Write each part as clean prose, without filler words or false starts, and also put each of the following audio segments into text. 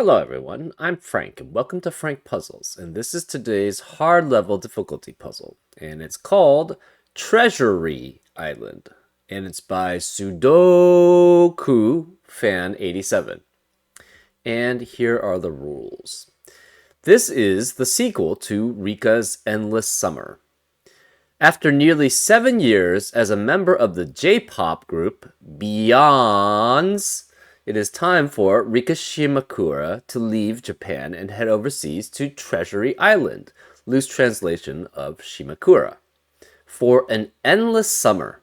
Hello everyone, I'm Frank and welcome to Frank Puzzles, and this is today's hard level difficulty puzzle, and it's called Treasury Island, and it's by Sudoku Fan 87. And here are the rules. This is the sequel to Rika's Endless Summer. After nearly 7 years as a member of the J-pop group Beyonce, it is time for Rika Shimakura to leave Japan and head overseas to Treasury Island, loose translation of Shimakura, for an endless summer.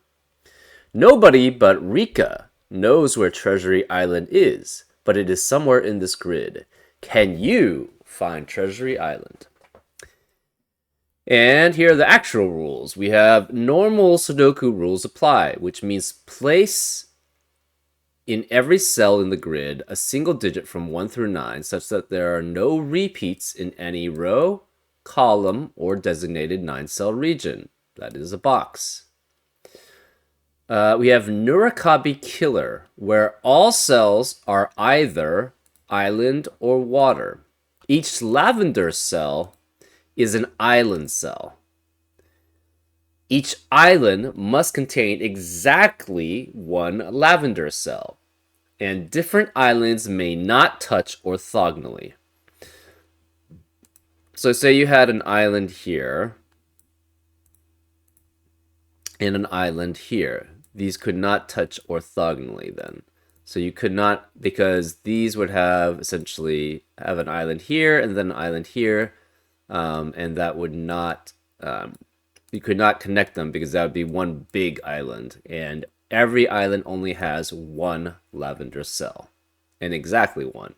Nobody but Rika knows where Treasury Island is, but it is somewhere in this grid. Can you find Treasury Island? And here are the actual rules. We have normal Sudoku rules apply, which means place in every cell in the grid a single digit from 1 through 9 such that there are no repeats in any row, column, or designated 9-cell region. That is a box. We have Nurikabi Killer, where all cells are either island or water. Each lavender cell is an island cell. Each island must contain exactly one lavender cell, and different islands may not touch orthogonally. So say you had an island here and an island here. These could not touch orthogonally then. So you could not, because these would have essentially have an island here and then an island here. And that would not, you could not connect them because that would be one big island. And every island only has one lavender cell, and exactly one.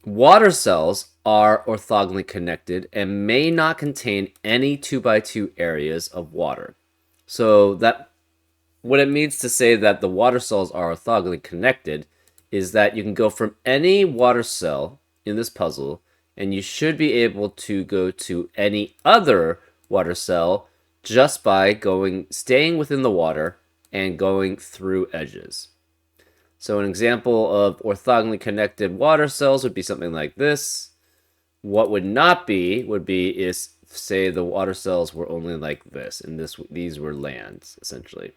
Water cells are orthogonally connected and may not contain any 2x2 areas of water. So that, what it means to say that the water cells are orthogonally connected is that you can go from any water cell in this puzzle, and you should be able to go to any other water cell just by staying within the water and going through edges. So an example of orthogonally connected water cells would be something like this. What would not be is, say, the water cells were only like this, and these were lands, essentially.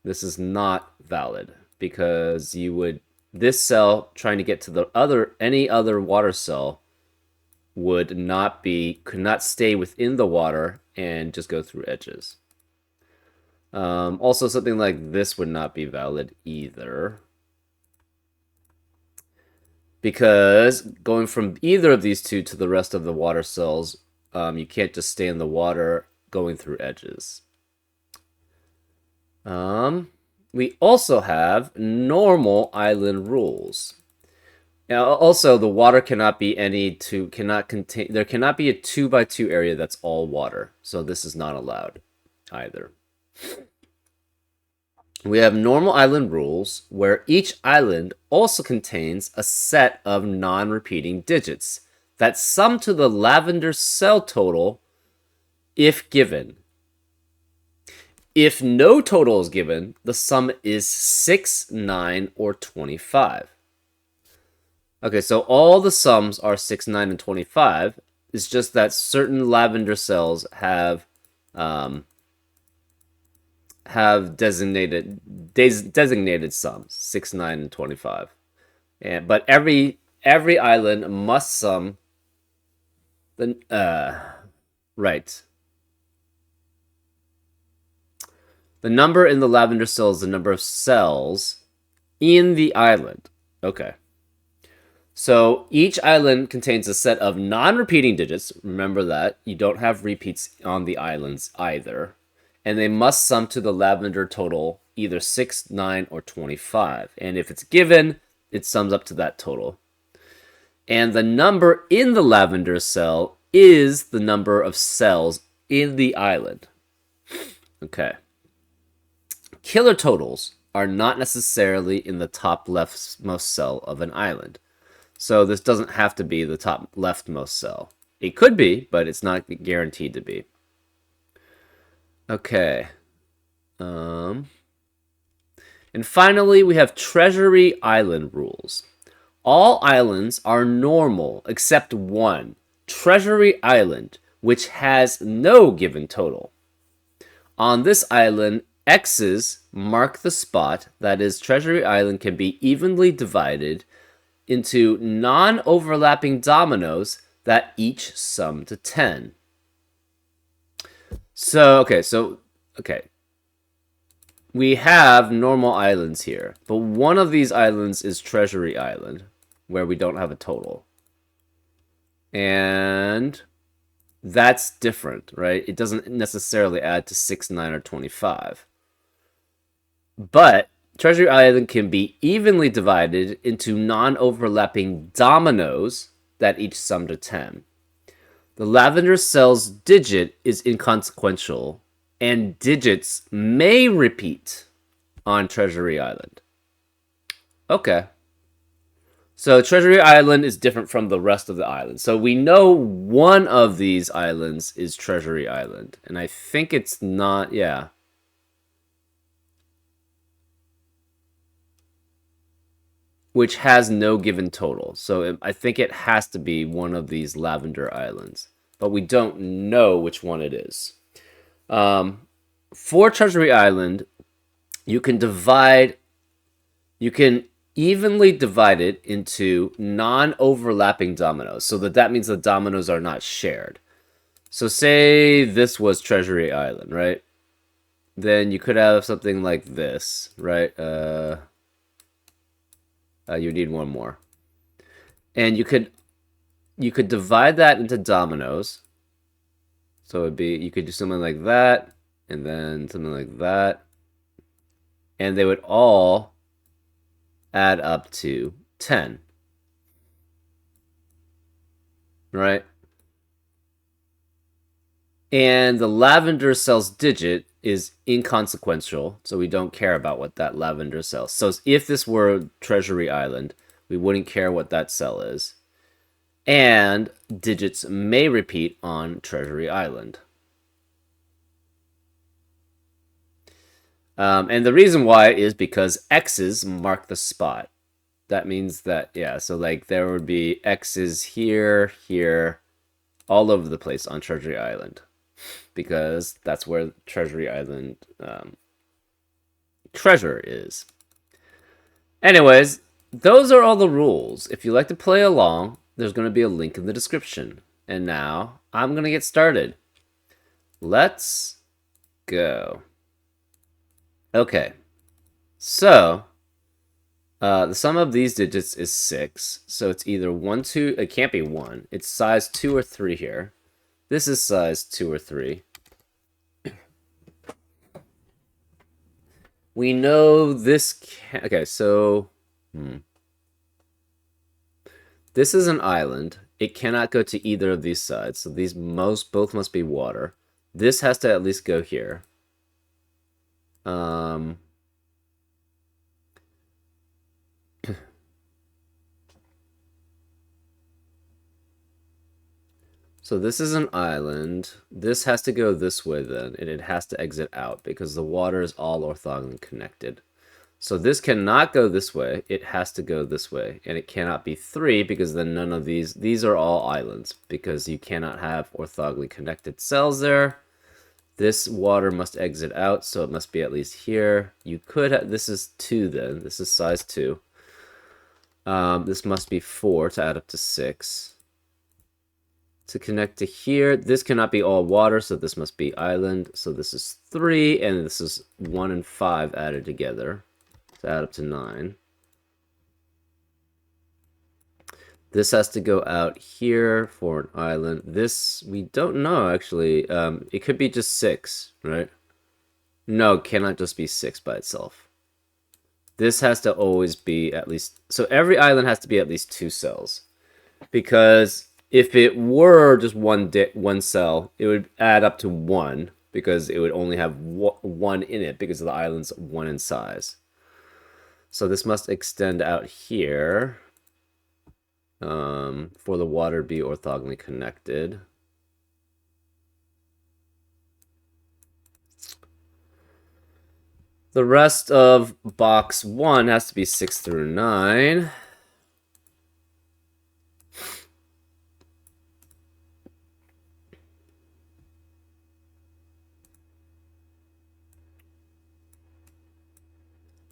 This is not valid because this cell trying to get to any other water cell could not stay within the water and just go through edges. Also, something like this would not be valid either, because going from either of these two to the rest of the water cells, you can't just stay in the water going through edges. We also have normal island rules. Now, also, the water cannot be there cannot be a 2x2 area that's all water. So this is not allowed either. We have normal island rules, where each island also contains a set of non-repeating digits that sum to the lavender cell total if given. If no total is given, the sum is 6, 9, or 25. Okay, so all the sums are 6, 9, and 25. It's just that certain lavender cells have designated sums, 6, 9, and 25. But every island must sum right. The number in the lavender cell is the number of cells in the island. Okay. So each island contains a set of non-repeating digits. Remember that. You don't have repeats on the islands either. And they must sum to the lavender total, either 6, 9, or 25. And if it's given, it sums up to that total. And the number in the lavender cell is the number of cells in the island. Okay. Killer totals are not necessarily in the top leftmost cell of an island. So this doesn't have to be the top leftmost cell. It could be, but it's not guaranteed to be. Okay. And finally, we have Treasury Island rules. All islands are normal except one, Treasury Island, which has no given total. On this island, X's mark the spot, that is, Treasury Island can be evenly divided into non-overlapping dominoes that each sum to 10. Okay. We have normal islands here, but one of these islands is Treasury Island, where we don't have a total. And that's different, right? It doesn't necessarily add to 6, 9, or 25. But Treasury Island can be evenly divided into non-overlapping dominoes that each sum to 10. The lavender cell's digit is inconsequential, and digits may repeat on Treasury Island. Okay. So Treasury Island is different from the rest of the islands. So we know one of these islands is Treasury Island. And I think it's not, yeah. Which has no given total. So I think it has to be one of these lavender islands. But we don't know which one it is. For Treasury Island, you can evenly divide it into non-overlapping dominoes. So that means the dominoes are not shared. So say this was Treasury Island, right? Then you could have something like this, right? You need one more. And you could divide that into dominoes. So you could do something like that, and then something like that. And they would all add up to 10. Right? And the lavender cell's digit is inconsequential, so we don't care about what that lavender cell. So if this were Treasury Island, we wouldn't care what that cell is. And digits may repeat on Treasury Island. And the reason why is because X's mark the spot. That means that, yeah, so like there would be X's here, here, all over the place on Treasury Island. Because that's where Treasury Island treasure is. Anyways, those are all the rules. If you like to play along, there's going to be a link in the description. And now, I'm going to get started. Let's go. Okay, so the sum of these digits is 6. So it's either 1, 2, it can't be 1. It's size 2 or 3 here. This is size 2 or 3. We know this okay, so this is an island. It cannot go to either of these sides. So these both must be water. This has to at least go here. So this is an island. This has to go this way then, and it has to exit out because the water is all orthogonally connected. So this cannot go this way. It has to go this way, and it cannot be 3 because then none of these are all islands because you cannot have orthogonally connected cells there. This water must exit out, so it must be at least here. You could have, this is 2 then. This is size 2. This must be 4 to add up to 6. To connect to here, this cannot be all water, so this must be island. So this is 3, and this is 1 and 5 added together to add up to 9. This has to go out here for an island. This, we don't know, actually. It could be just 6, right? No, it cannot just be 6 by itself. This has to always be at least... So every island has to be at least 2 cells. Because if it were just one cell, it would add up to 1. Because it would only have 1 in it because the island's 1 in size. So this must extend out here. For the water to be orthogonally connected. The rest of box 1 has to be 6 through 9.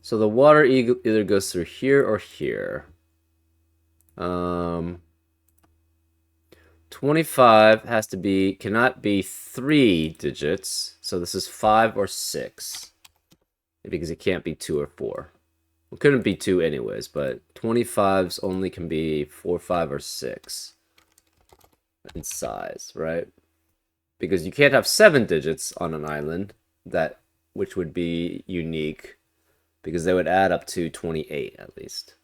So the water either goes through here or here. 25 cannot be 3 digits. So this is 5 or 6. Because it can't be 2 or 4. It couldn't be 2 anyways, but 25s only can be 4, 5, or 6 in size, right? Because you can't have 7 digits on an island, which would be unique, because they would add up to 28 at least.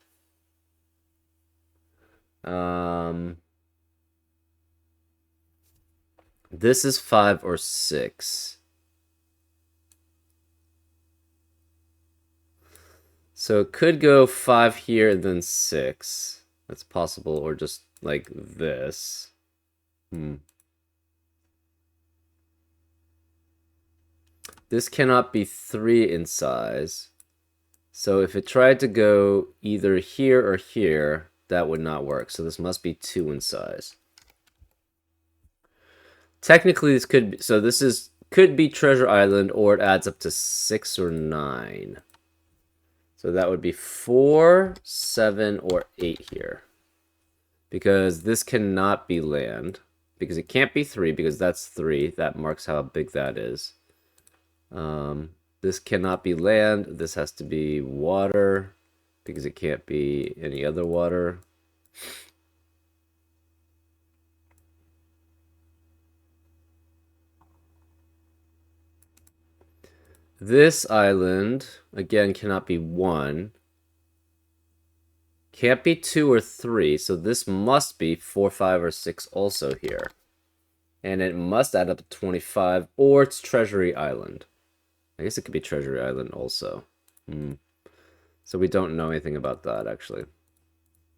This is 5 or 6. So it could go 5 here and then 6. That's possible, or just like this. This cannot be 3 in size. So if it tried to go either here or here, that would not work. So this must be 2 in size. Technically, this could be, so this could be Treasure Island, or it adds up to 6 or 9. So that would be 4, 7, or 8 here. Because this cannot be land. Because it can't be 3, because that's 3. That marks how big that is. This cannot be land. This has to be water, because it can't be any other water. This island, again, cannot be 1. Can't be 2 or 3, so this must be 4, 5, or 6 also here. And it must add up to 25, or it's Treasury Island. I guess it could be Treasury Island also. So we don't know anything about that, actually.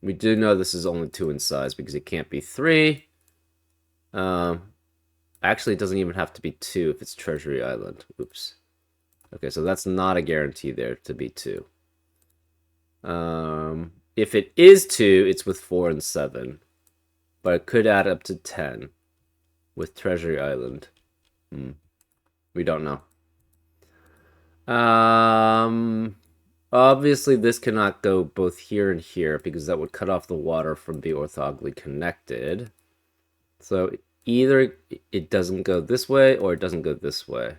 We do know this is only 2 in size, because it can't be 3. Actually, it doesn't even have to be 2 if it's Treasury Island. Oops. Okay, so that's not a guarantee there to be 2. If it is 2, it's with 4 and 7. But it could add up to 10 with Treasury Island. We don't know. Obviously, this cannot go both here and here, because that would cut off the water from being orthogonally connected. So either it doesn't go this way, or it doesn't go this way.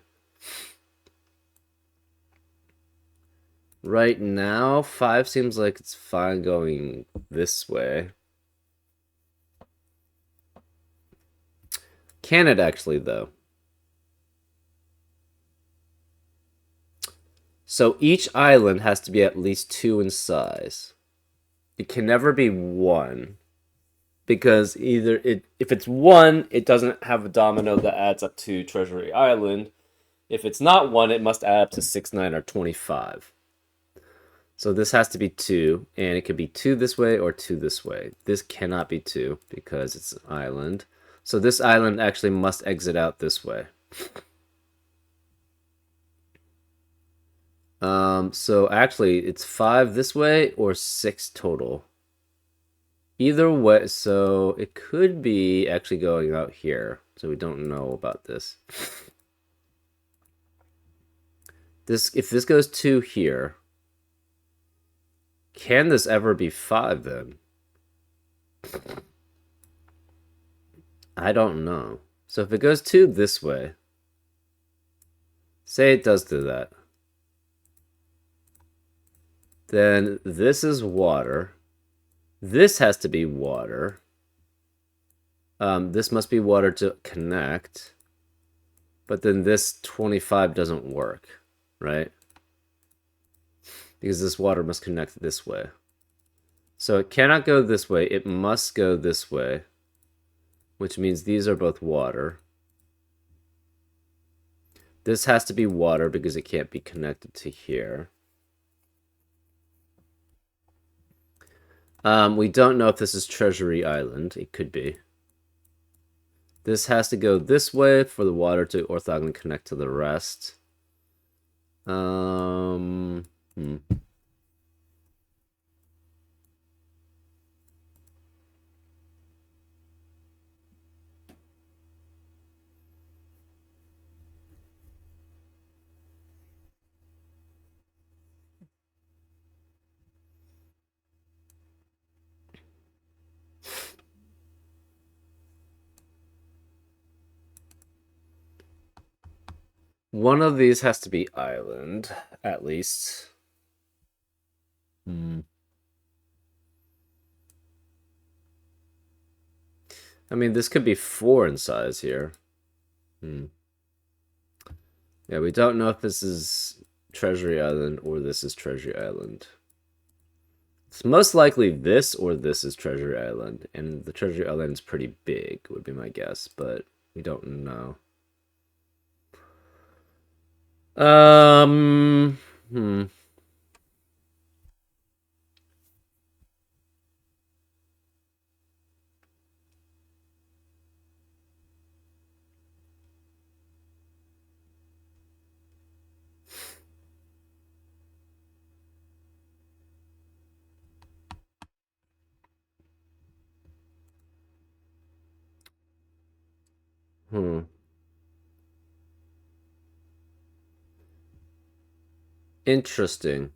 Right now, 5 seems like it's fine going this way. Can it actually, though? So each island has to be at least 2 in size. It can never be 1. Because if it's 1, it doesn't have a domino that adds up to Treasury Island. If it's not 1, it must add up to 6, 9, or 25. So this has to be 2, and it could be 2 this way or 2 this way. This cannot be 2 because it's an island. So this island actually must exit out this way. So actually, it's 5 this way or 6 total. Either way, so it could be actually going out here. So we don't know about this. If this goes 2 here, can this ever be 5 then? I don't know. So if it goes 2 this way, say it does do that, then this is water. This has to be water. This must be water to connect. But then this 25 doesn't work, right? Because this water must connect this way. So it cannot go this way. It must go this way, which means these are both water. This has to be water because it can't be connected to here. We don't know if this is Treasury Island. It could be. This has to go this way for the water to orthogonally connect to the rest. Um, hmm. One of these has to be island, at least. Hmm. I mean, this could be four in size here. Hmm. Yeah, we don't know if this is Treasury Island or this is Treasury Island. It's most likely this or this is Treasury Island, and the Treasury Island is pretty big, would be my guess, but we don't know. Hmm. Hmm. Interesting.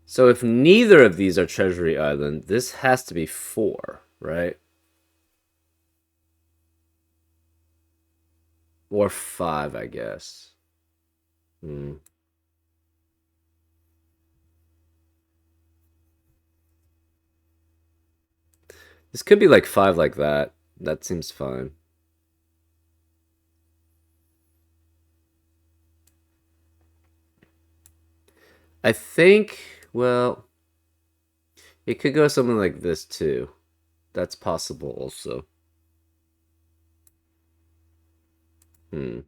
So if neither of these are Treasury Island, this has to be four, right? Or five, I guess. Hmm. This could be like five like that. That seems fine. I think, well, it could go something like this too. That's possible also. Hmm.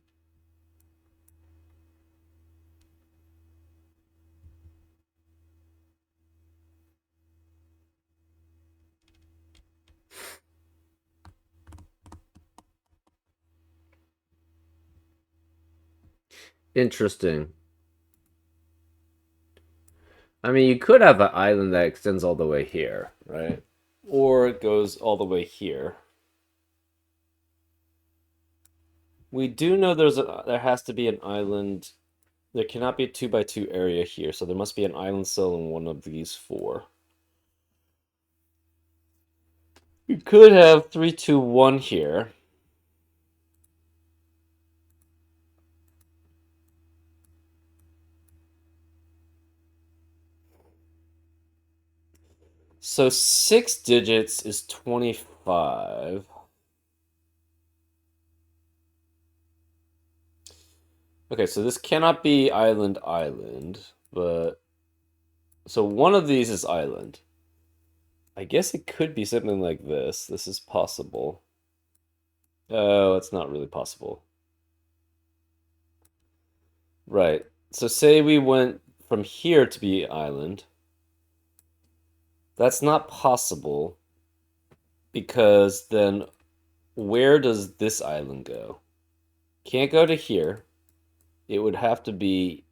Interesting. I mean, you could have an island that extends all the way here, right? Or it goes all the way here. We do know there has to be an island. There cannot be a two by two area here, so there must be an island cell in one of these four. You could have 3, 2, 1 here. So 6 digits is 25. Okay, so this cannot be island island, but so one of these is island. I guess it could be something like this. This is possible. Oh, it's not really possible. Right. So say we went from here to be island. That's not possible because then where does this island go? Can't go to here. It would have to be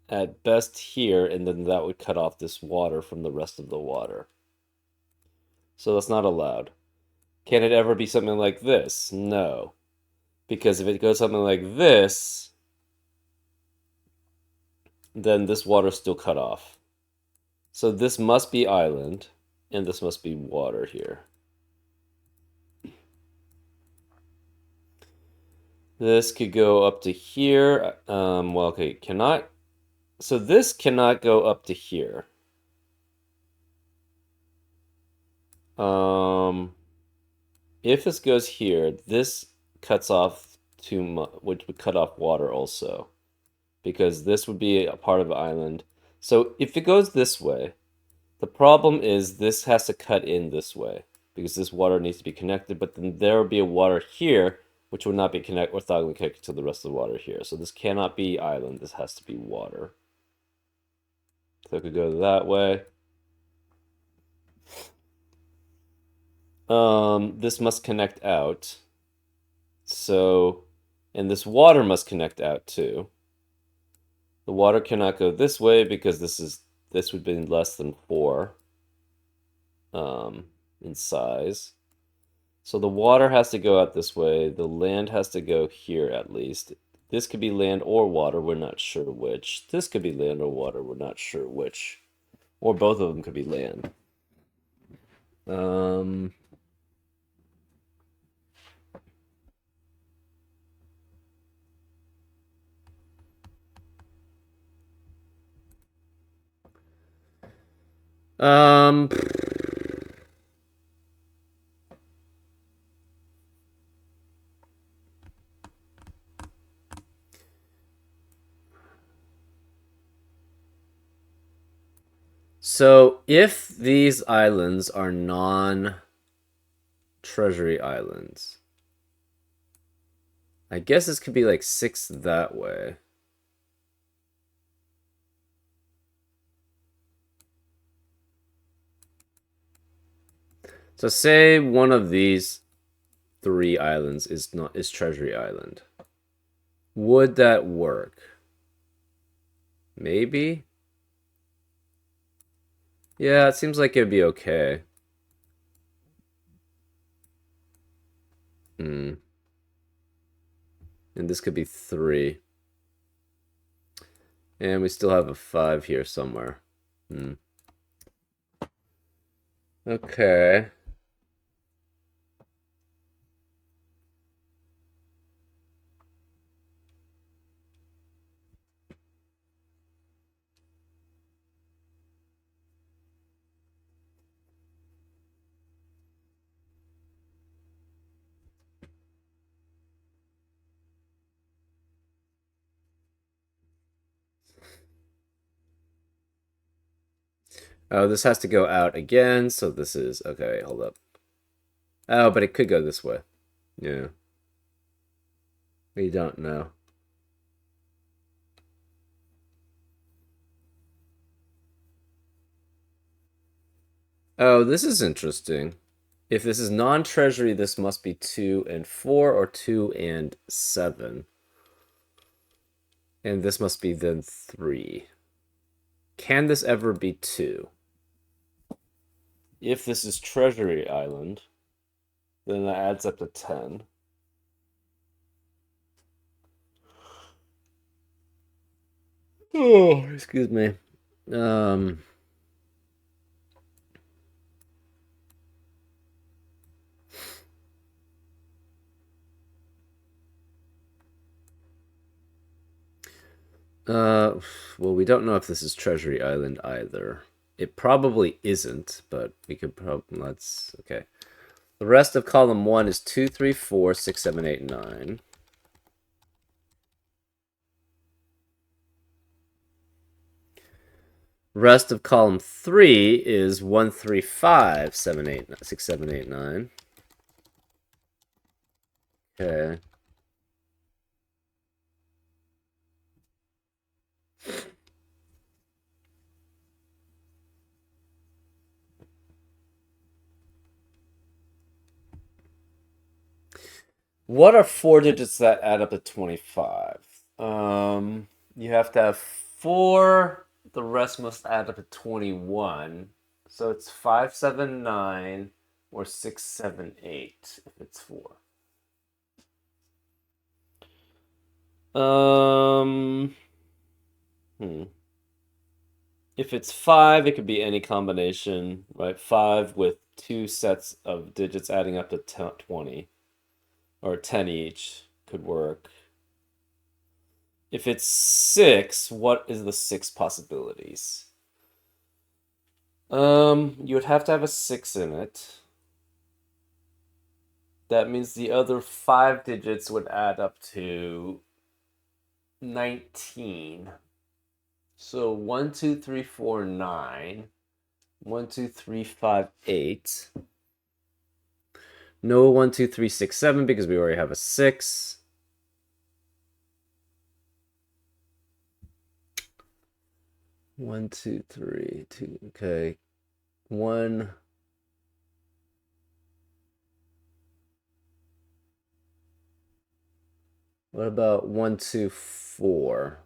at best here, and then that would cut off this water from the rest of the water. So that's not allowed. Can it ever be something like this? No. Because if it goes something like this, then this water's still cut off. So this must be island, and this must be water here. This could go up to here. Well, okay, cannot. So this cannot go up to here. Um, if this goes here, this cuts off too much, which would cut off water also, because this would be a part of the island. So if it goes this way, the problem is this has to cut in this way because this water needs to be connected, but then there would be a water here which would not be orthogonally connected to the rest of the water here. So this cannot be island. This has to be water. So it could go that way. This must connect out. So, and this water must connect out too. The water cannot go this way because this would be less than 4 in size. So the water has to go out this way. The land has to go here at least. This could be land or water. We're not sure which. This could be land or water. We're not sure which. Or both of them could be land. Um, um, so if these islands are non-treasury islands, I guess this could be like 6 that way. So say one of these 3 islands is Treasury Island. Would that work? Maybe? Yeah, it seems like it'd be okay. Hmm. And this could be 3. And we still have a 5 here somewhere. Hmm. Okay. Oh, this has to go out again, so this is... Okay, hold up. Oh, but it could go this way. Yeah. We don't know. Oh, this is interesting. If this is non-treasury, this must be 2 and 4 or 2 and 7. And this must be then 3. Can this ever be 2? If this is Treasury Island, then that adds up to 10. Oh, excuse me. Um, uh, well, we don't know if this is Treasury Island either. It probably isn't, but we could probably, okay. The rest of column 1 is 2, 3, 4, 6, 7, 8, 9. Rest of column 3 is 1, 3, 5, 7, 8, 6, 7, 8, 9. Okay. What are 4 digits that add up to 25? You have to have 4. The rest must add up to 21. So it's 5, 7, 9, or 6, 7, 8 if it's 4. Um, hmm. If it's 5, it could be any combination, right? 5 with 2 sets of digits adding up to 20 or 10 each could work. If it's 6, what is the 6 possibilities? You would have to have a 6 in it. That means the other 5 digits would add up to 19. So 1, 2, 3, 4, 9. 1, 2, 3, 5, 8. No 1, 2, 3, 6, 7 because we already have a 6. One, two, three, two. Okay. 1. What about 124?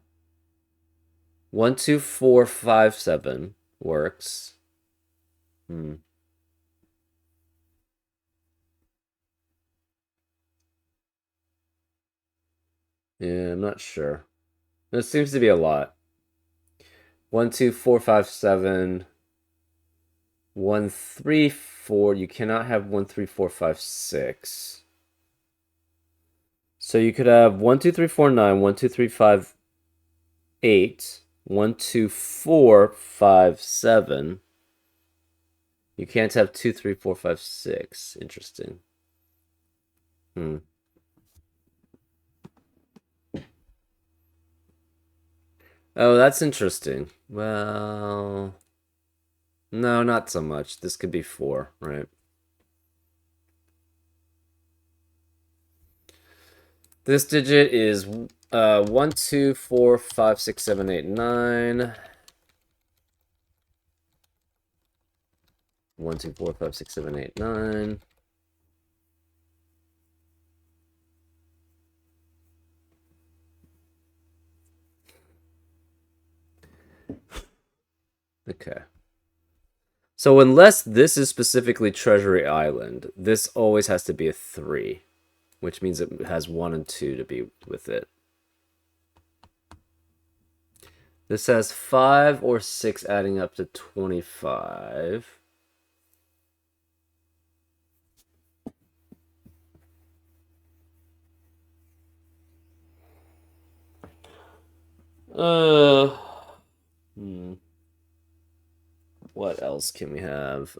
12457 works. Hmm. Yeah, I'm not sure. There seems to be a lot. 12457, 134. You cannot have 13456. So you could have 12349, 12358, 12457. You can't have 23456. Interesting. Hmm. Oh, that's interesting. Well, no, not so much. This could be 4, right? This digit is 1, 2, 4, 5, 6, 7, 8, 9. 1, 2, 4, 5, 6, 7, 8, 9. Okay. So unless this is specifically Treasury Island, this always has to be a 3, which means it has 1 and 2 to be with it. This has 5 or 6 adding up to 25. Uh, hmm. What else can we have?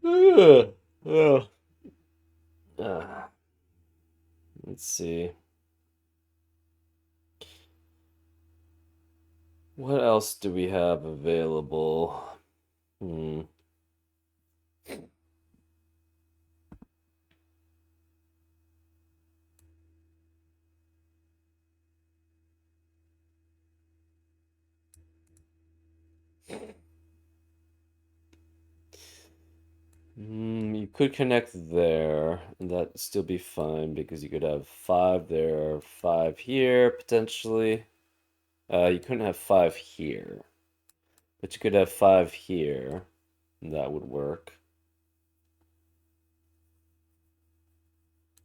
uh, uh, uh, let's see. What else do we have available? Hmm. You could connect there, and that'd still be fine because you could have 5 there, 5 here potentially. You couldn't have 5 here, but you could have 5 here, and that would work.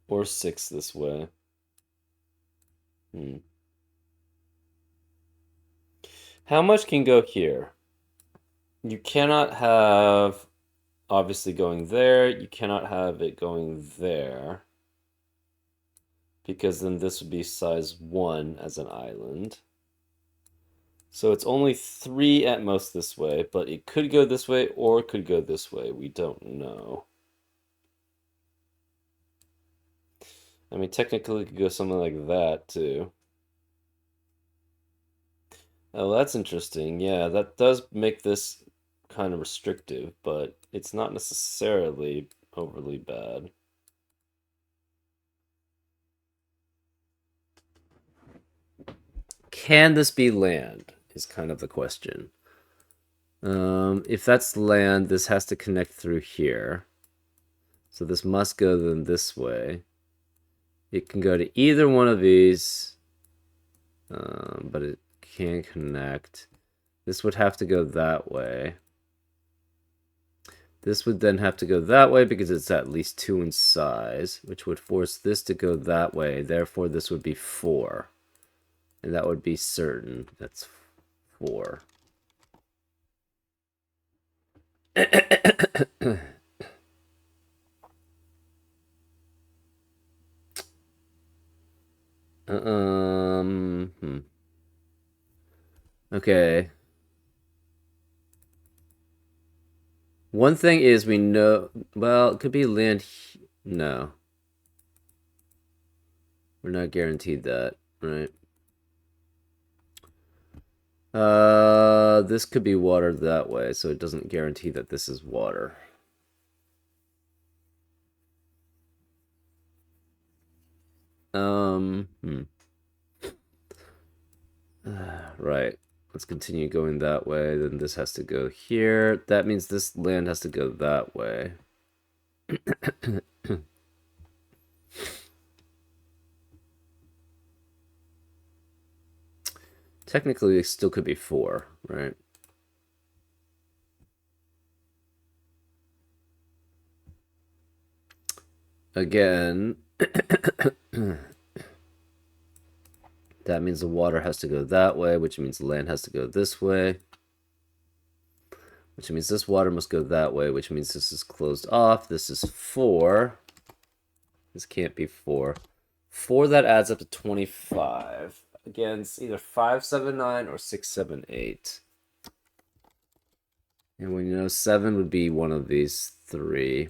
Or 6 this way. Hmm. How much can go here? You cannot have obviously going there. You cannot have it going there because then this would be size 1 as an island. So it's only 3 at most this way, but it could go this way or it could go this way. We don't know. I mean, technically it could go something like that too. Oh, that's interesting. Yeah, that does make this kind of restrictive, but it's not necessarily overly bad. Can this be land? Is kind of the question. If that's land, this has to connect through here. So this must go then this way. It can go to either one of these, but it can't connect. This would have to go that way. This would then have to go that way because it's at least 2 in size, which would force this to go that way. Therefore, this would be 4. And that would be certain. That's 4. Okay. One thing is we know, well, it could be land. No, we're not guaranteed that, right? This could be water that way, so it doesn't guarantee that this is water. Hmm. Right. Let's continue going that way. Then this has to go here. That means this land has to go that way. Technically, it still could be 4, right? Again, that means the water has to go that way, which means the land has to go this way. Which means this water must go that way, which means this is closed off. This is 4. This can't be 4. 4, that adds up to 25. Again, it's either 579 or 678. And we know 7 would be one of these 3.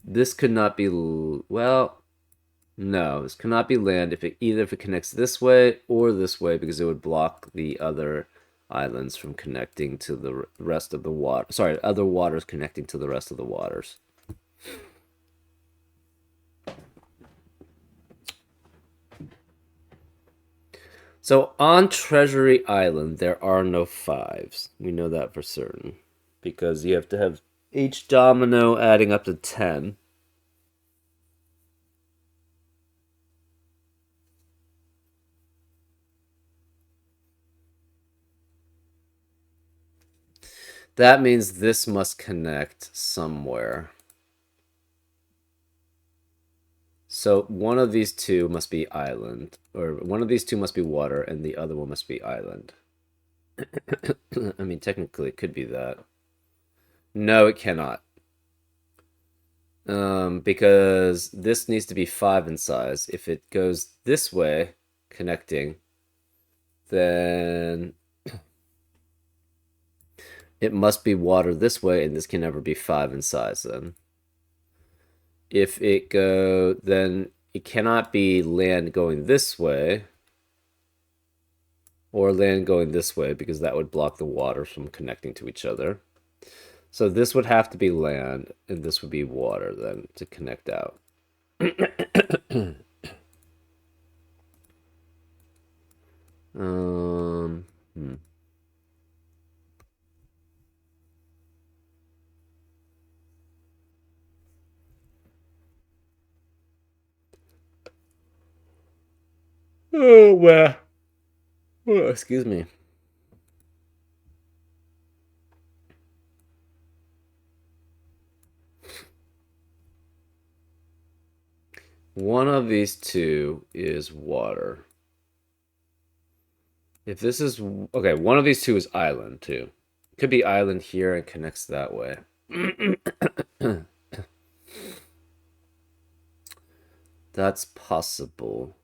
This could not be, well, no, this cannot be land if it connects this way or this way, because it would block the other islands from connecting to the rest of the water. Sorry, other waters connecting to the rest of the waters. So on Treasury Island, there are no 5s. We know that for certain, because you have to have each domino adding up to 10. That means this must connect somewhere. So one of these two must be island, or one of these two must be water, and the other one must be island. I mean, technically, it could be that. No, it cannot. Because this needs to be 5 in size. If it goes this way, connecting, then it must be water this way, and this can never be 5 in size then. If it go, then it cannot be land going this way, or land going this way, because that would block the water from connecting to each other. So this would have to be land, and this would be water then to connect out. Hmm. Oh, well. Oh, excuse me. One of these two is water. If this is okay, one of these two is island too. Could be island here and connects that way. That's possible.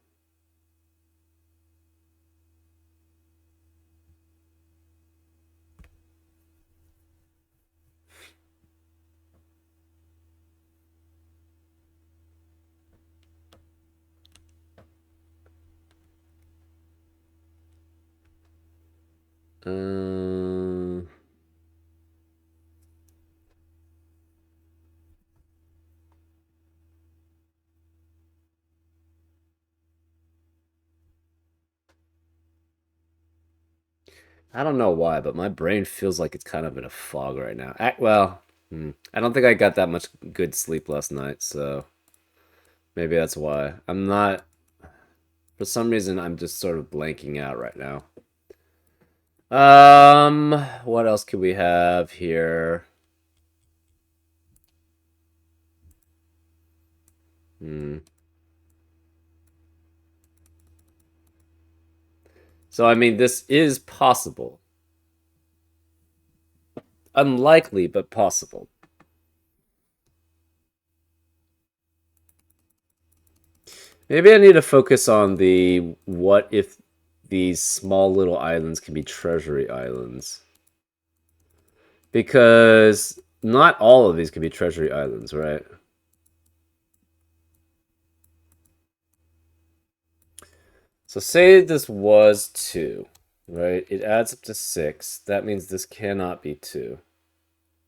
Uh, I don't know why, but my brain feels like it's kind of in a fog right now. Well, I don't think I got that much good sleep last night, so maybe that's why. I'm not, for some reason, I'm just sort of blanking out right now. What else could we have here? So, I mean, this is possible. Unlikely, but possible. Maybe I need to focus on the what if these small little islands can be treasury islands. Because not all of these can be treasury islands, right? So say this was 2, right? It adds up to 6. That means this cannot be 2.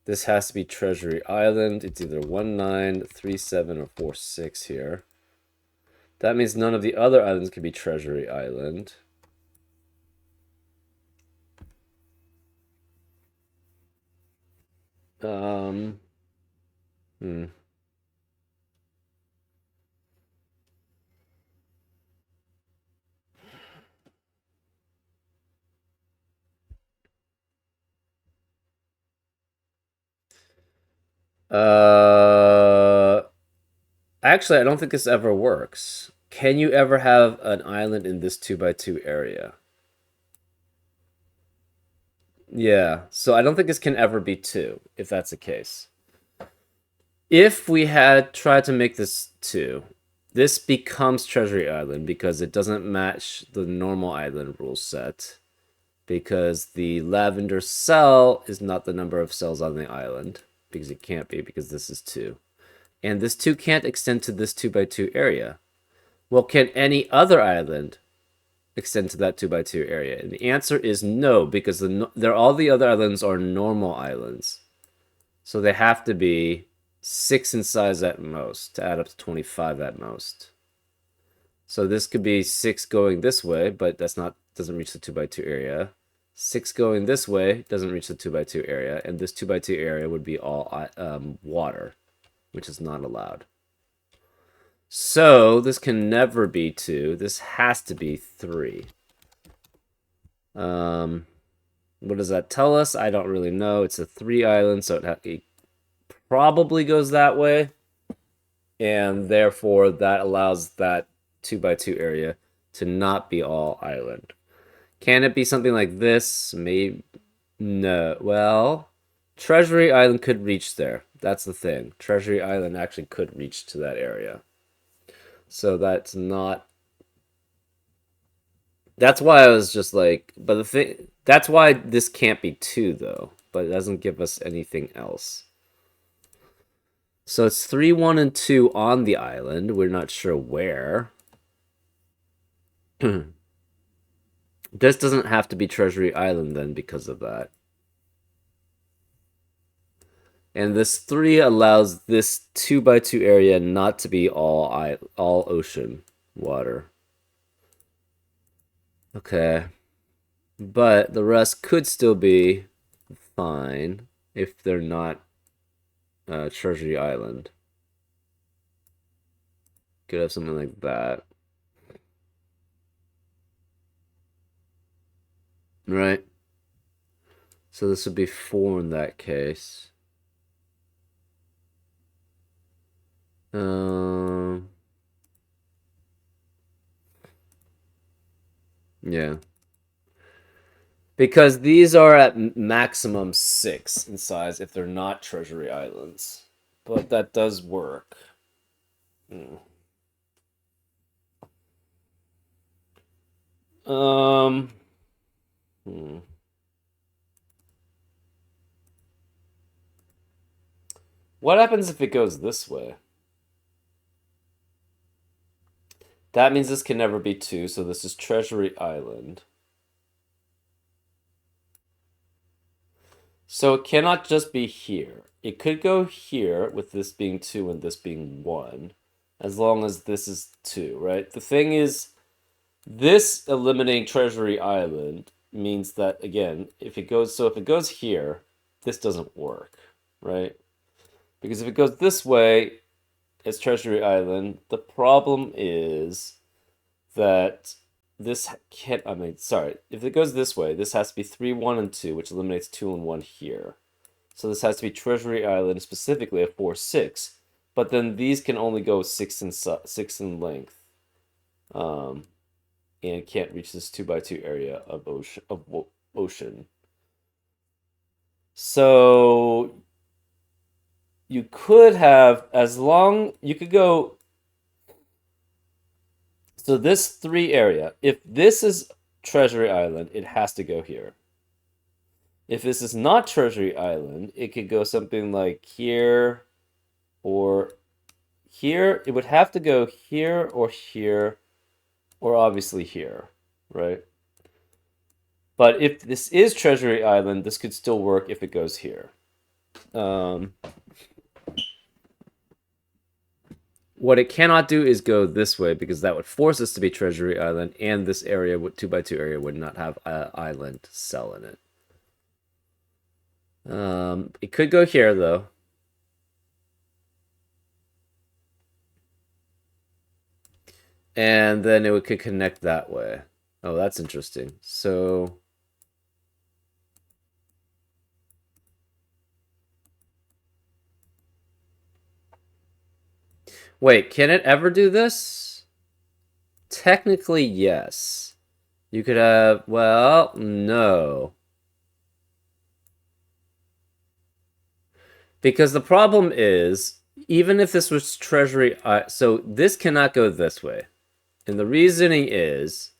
This has to be Treasury Island. It's either 1937 or 46 here. That means none of the other islands can be Treasury Island. Um, hmm. Uh, Actually, I don't think this ever works. Can you ever have an island in this 2x2 area? Yeah, so I don't think this can ever be 2, if that's the case. If we had tried to make this 2, this becomes Treasury Island because it doesn't match the normal island rule set. Because the lavender cell is not the number of cells on the island. Because it can't be, because this is 2. And this 2 can't extend to this 2x2 area. Well, can any other island extend to that 2x2 area? And the answer is no, because all the other islands are normal islands. So they have to be 6 in size at most to add up to 25 at most. So this could be 6 going this way, but doesn't reach the 2x2 area. 6 going this way doesn't reach the 2x2 area, and this 2x2 area would be all water, which is not allowed. So this can never be 2. This has to be 3. What does that tell us? I don't really know. It's a 3 island, so it probably goes that way. And therefore, that allows that 2x2 area to not be all island. Can it be something like this? Maybe. No. Well, Treasury Island could reach there. That's the thing. Treasury Island actually could reach to that area. So that's not. That's why I was just like, but the thing. That's why this can't be 2, though. But it doesn't give us anything else. So it's 3, 1, and 2 on the island. We're not sure where. This doesn't have to be Treasury Island then because of that. And this 3 allows this 2x2 area not to be all ocean water. Okay. But the rest could still be fine if they're not Treasury Island. Could have something like that. Right? So this would be 4 in that case. Yeah. Because these are at maximum 6 in size if they're not Treasury Islands. But that does work. Hmm. Um. Hmm. What happens if it goes this way? That means this can never be 2, so this is Treasury Island. So it cannot just be here. It could go here with this being 2 and this being 1, as long as this is 2, right? The thing is, this eliminating Treasury Island means that, again, if it goes here, this doesn't work, right? Because if it goes this way, it's Treasury Island. The problem is that this can't, I mean, sorry, if it goes this way, this has to be 3, 1, and 2, which eliminates 2 and 1 here. So this has to be Treasury Island, specifically a 4, 6. But then these can only go 6 in length. And can't reach this 2x2 area of ocean. So you could have, as long, you could go So this 3 area, if this is Treasury Island, it has to go here. If this is not Treasury Island, it could go something like here or here. It would have to go here or obviously here, right? But if this is Treasury Island, this could still work if it goes here. What it cannot do is go this way because that would force us to be Treasury Island, and this area, 2x2 area, would not have an island cell in it. It could go here though. And then it could connect that way. Oh, that's interesting. So wait, can it ever do this? Technically, yes. You could have, well, no. Because the problem is, even if this was Treasury, so this cannot go this way. And the reasoning is,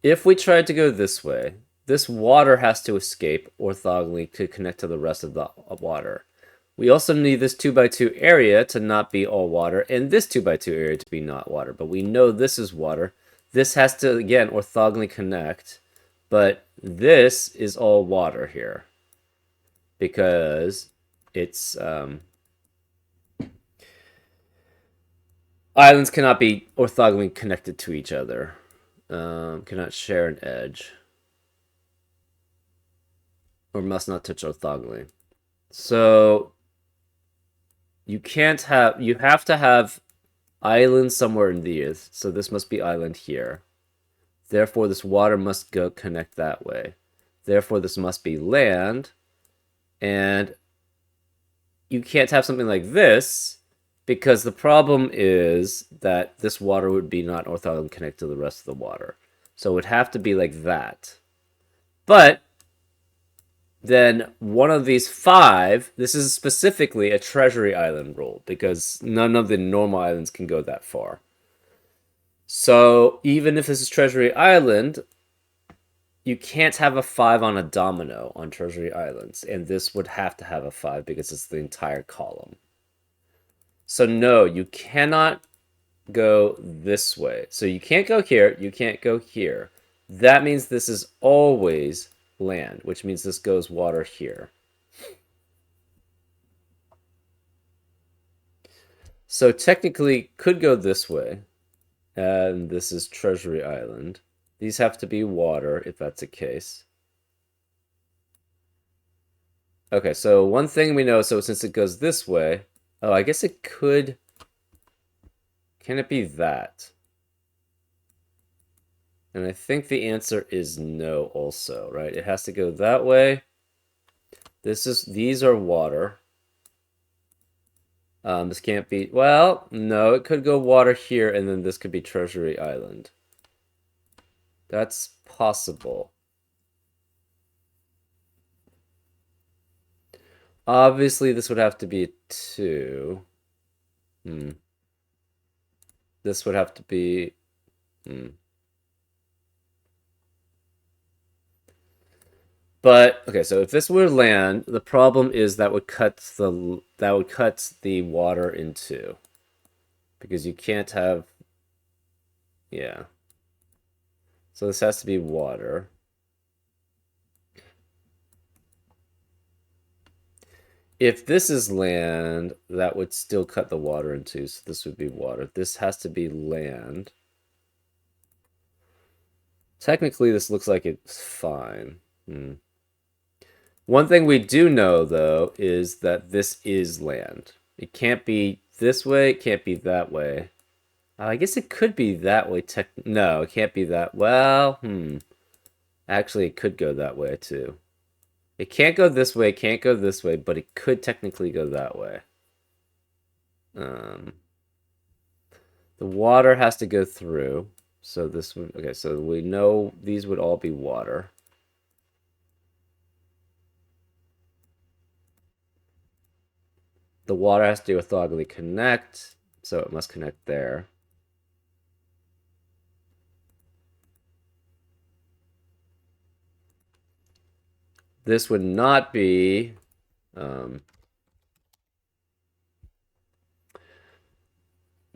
if we tried to go this way, this water has to escape orthogonally to connect to the rest of the water. We also need this 2x2 area to not be all water, and this 2x2 area to be not water. But we know this is water. This has to, again, orthogonally connect. But this is all water here. Because it's... islands cannot be orthogonally connected to each other. Cannot share an edge. Or must not touch orthogonally. So you can't have, you have to have island somewhere in the earth. So this must be island here. Therefore, this water must go connect that way. Therefore, this must be land. And you can't have something like this because the problem is that this water would be not orthogonally connected to the rest of the water. So it would have to be like that. But then one of these 5, this is specifically a Treasury Island rule because none of the normal islands can go that far. So even if this is Treasury Island, you can't have a 5 on a domino on Treasury Islands, and this would have to have a 5 because it's the entire column. So no, you cannot go this way. So you can't go here, you can't go here. That means this is always land, which means this goes water here. So technically could go this way, and this is Treasury Island. These have to be water if that's the case. Okay, so one thing we know, so since it goes this way, oh, I guess it could, can it be that? And I think the answer is no also, right? It has to go that way. These are water. This can't be, well, no, it could go water here, and then this could be Treasury Island. That's possible. Obviously, this would have to be a 2. This would have to be... But okay, so if this were land, the problem is that would cut the water in 2. Because you can't have, yeah. So this has to be water. If this is land, that would still cut the water in 2, so this would be water. This has to be land. Technically, this looks like it's fine. One thing we do know, though, is that this is land. It can't be this way, it can't be that way. I guess it could be that way. No, it can't be that. Well, Actually, it could go that way, too. It can't go this way, it can't go this way, but it could technically go that way. The water has to go through. So this would, okay, so we know these would all be water. The water has to orthogonally connect, so it must connect there. This would not be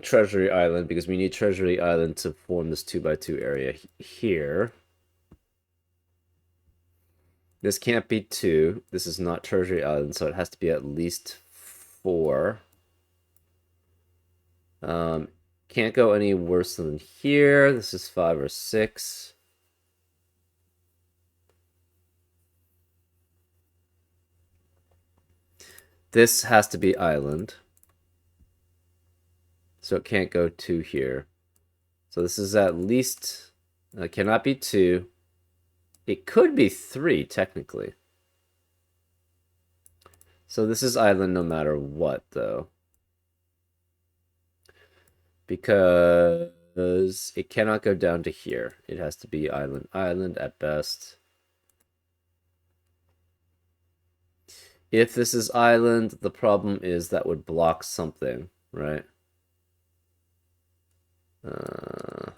Treasury Island because we need Treasury Island to form this 2x2 area here. This can't be 2. This is not Treasury Island, so it has to be at least 4. Can't go any worse than here. This is 5 or 6. This has to be island. So it can't go 2 here. So this is at least... It cannot be 2. It could be 3, technically. So this is island no matter what, though. Because it cannot go down to here. It has to be island. Island at best. If this is island, the problem is that would block something, right? I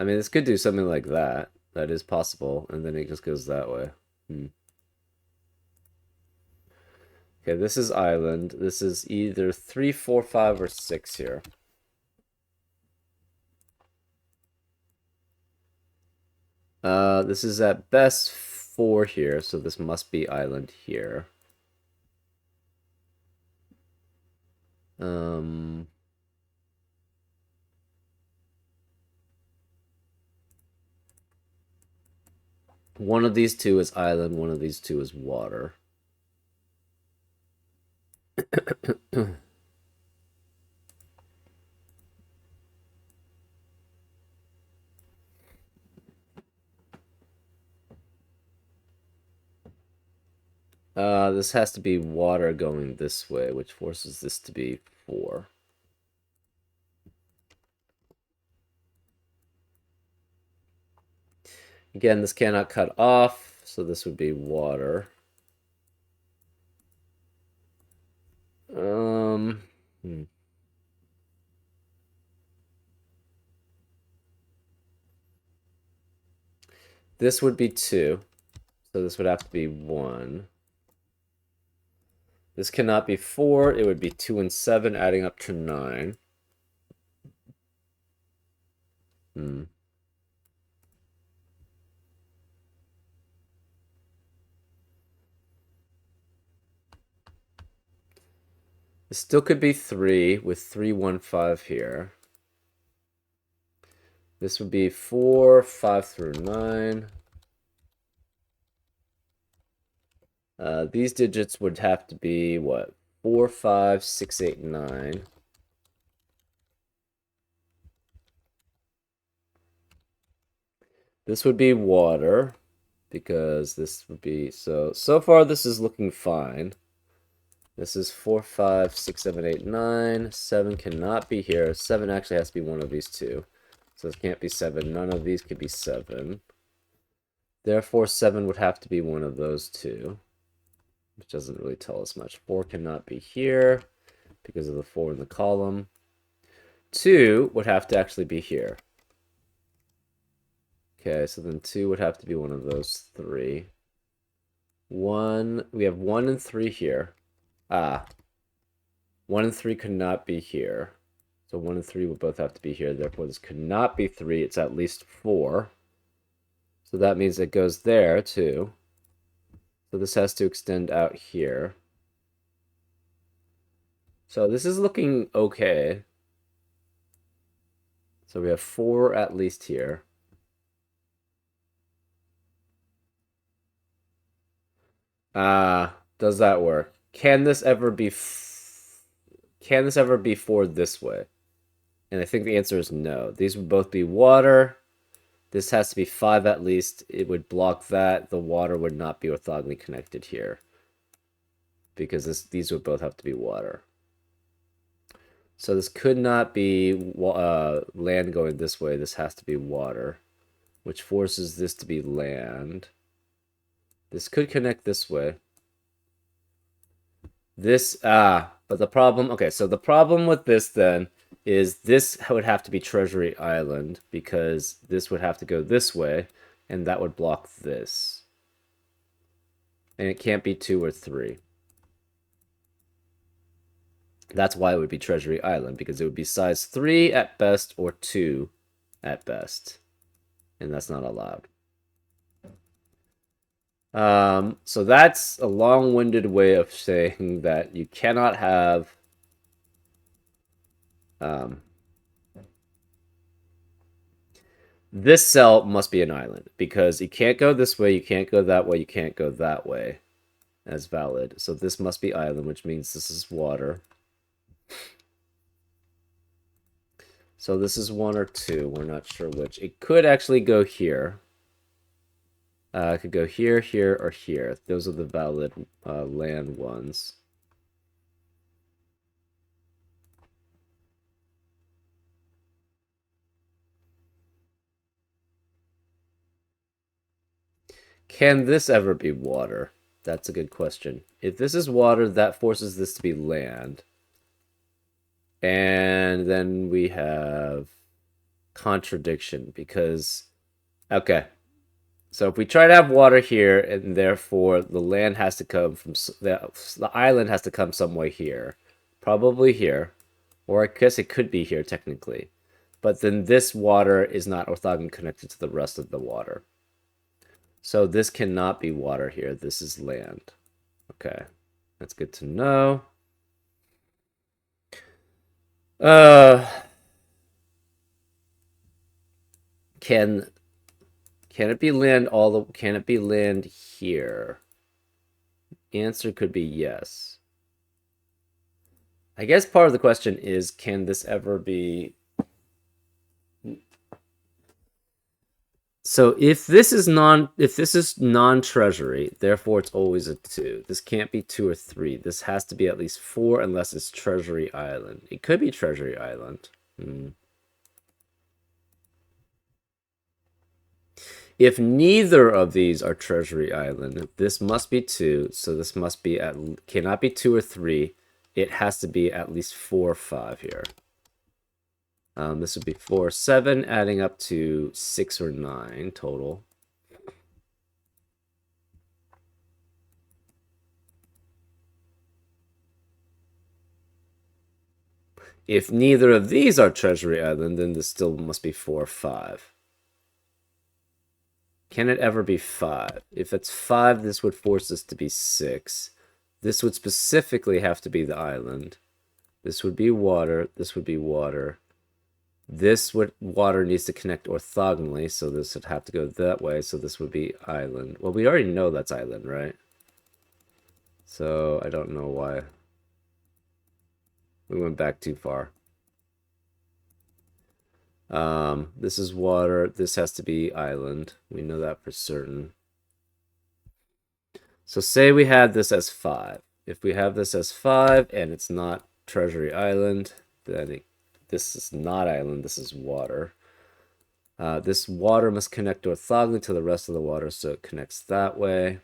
mean, this could do something like that. That is possible, and then it just goes that way. Okay, this is island. This is either 3, 4, 5, or 6 here. This is at best 4 here, so this must be island here. One of these two is island, one of these two is water. This has to be water going this way, which forces this to be 4. Again, this cannot cut off, so this would be water. This would be 2, so this would have to be 1. This cannot be 4, it would be 2 and 7, adding up to 9. This still could be 3 with 3, 1, 5 here. This would be 4, 5 through 9. These digits would have to be, what? 4, 5, 6, 8, 9. This would be water, because this would be... So far this is looking fine. This is 4, 5, 6, 7, 8, 9. 7 cannot be here. 7 actually has to be one of these two. So this can't be 7. None of these could be 7. Therefore, 7 would have to be one of those two, which doesn't really tell us much. 4 cannot be here because of the 4 in the column. 2 would have to actually be here. Okay, so then 2 would have to be one of those 3. 1, we have 1 and 3 here. 1 and 3 could not be here. So 1 and 3 would both have to be here. Therefore, this could not be 3. It's at least 4. So that means it goes there, too. So this has to extend out here. So this is looking okay. So we have 4 at least here. Does that work? Can this ever be can this ever be 4 this way? And I think the answer is no. These would both be water. This has to be 5 at least. It would block that. The water would not be orthogonally connected here, because these would both have to be water. So this could not be land going this way. This has to be water, which forces this to be land. This could connect this way. This, but the problem, okay, so the problem with this then is this would have to be Treasury Island, because this would have to go this way, and that would block this. And it can't be 2 or 3. That's why it would be Treasury Island, because it would be size 3 at best or 2 at best. And that's not allowed. So that's a long-winded way of saying that you cannot have this cell must be an island, because you can't go this way, you can't go that way, you can't go that way as valid. So this must be island, which means this is water. So this is 1 or 2. We're not sure which. It could actually go here. It could go here, here, or here. Those are the valid land ones. Can this ever be water? That's a good question. If this is water, that forces this to be land. And then we have contradiction because, okay. So if we try to have water here, and therefore the land has to come from, the island has to come some way here. Probably here. Or I guess it could be here, technically. But then this water is not orthogonally connected to the rest of the water. So this cannot be water here. This is land. Okay. That's good to know. Can it be land can it be land here? Answer could be yes. I guess part of the question is, can this ever be... So if this is non-treasury, therefore it's always a 2. This can't be 2 or 3. This has to be at least 4 unless it's Treasury Island. It could be Treasury Island. If neither of these are Treasury Island, this must be 2, so this must be cannot be 2 or 3. It has to be at least 4 or 5 here. This would be 4 or 7, adding up to 6 or 9 total. If neither of these are Treasury Island, then this still must be 4 or 5. Can it ever be 5? If it's 5, this would force this to be 6. This would specifically have to be the island. This would be water. This would be water. This water needs to connect orthogonally, so this would have to go that way, so this would be island. Well, we already know that's island, right? So I don't know why we went back too far. This is water. This has to be island. We know that for certain. So say we had this as 5. If we have this as 5 and it's not Treasury Island, then this is not island. This is water. This water must connect orthogonally to the rest of the water, so it connects that way.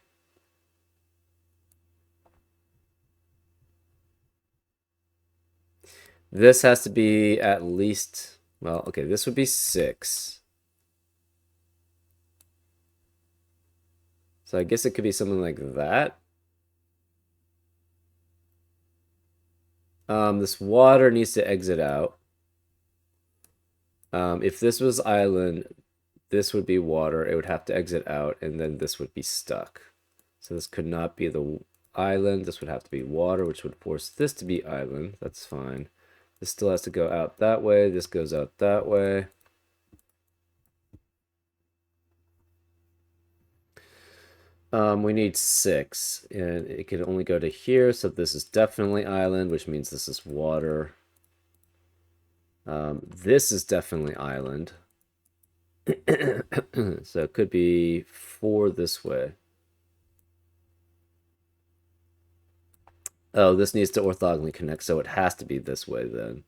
This has to be at least... Well, okay, this would be 6. So I guess it could be something like that. This water needs to exit out. If this was island, this would be water. It would have to exit out, and then this would be stuck. So this could not be the island. This would have to be water, which would force this to be island. That's fine. This still has to go out that way. This goes out that way. We need 6, and it can only go to here, so this is definitely island, which means this is water. This is definitely island. So it could be 4 this way. Oh, this needs to orthogonally connect, so it has to be this way then.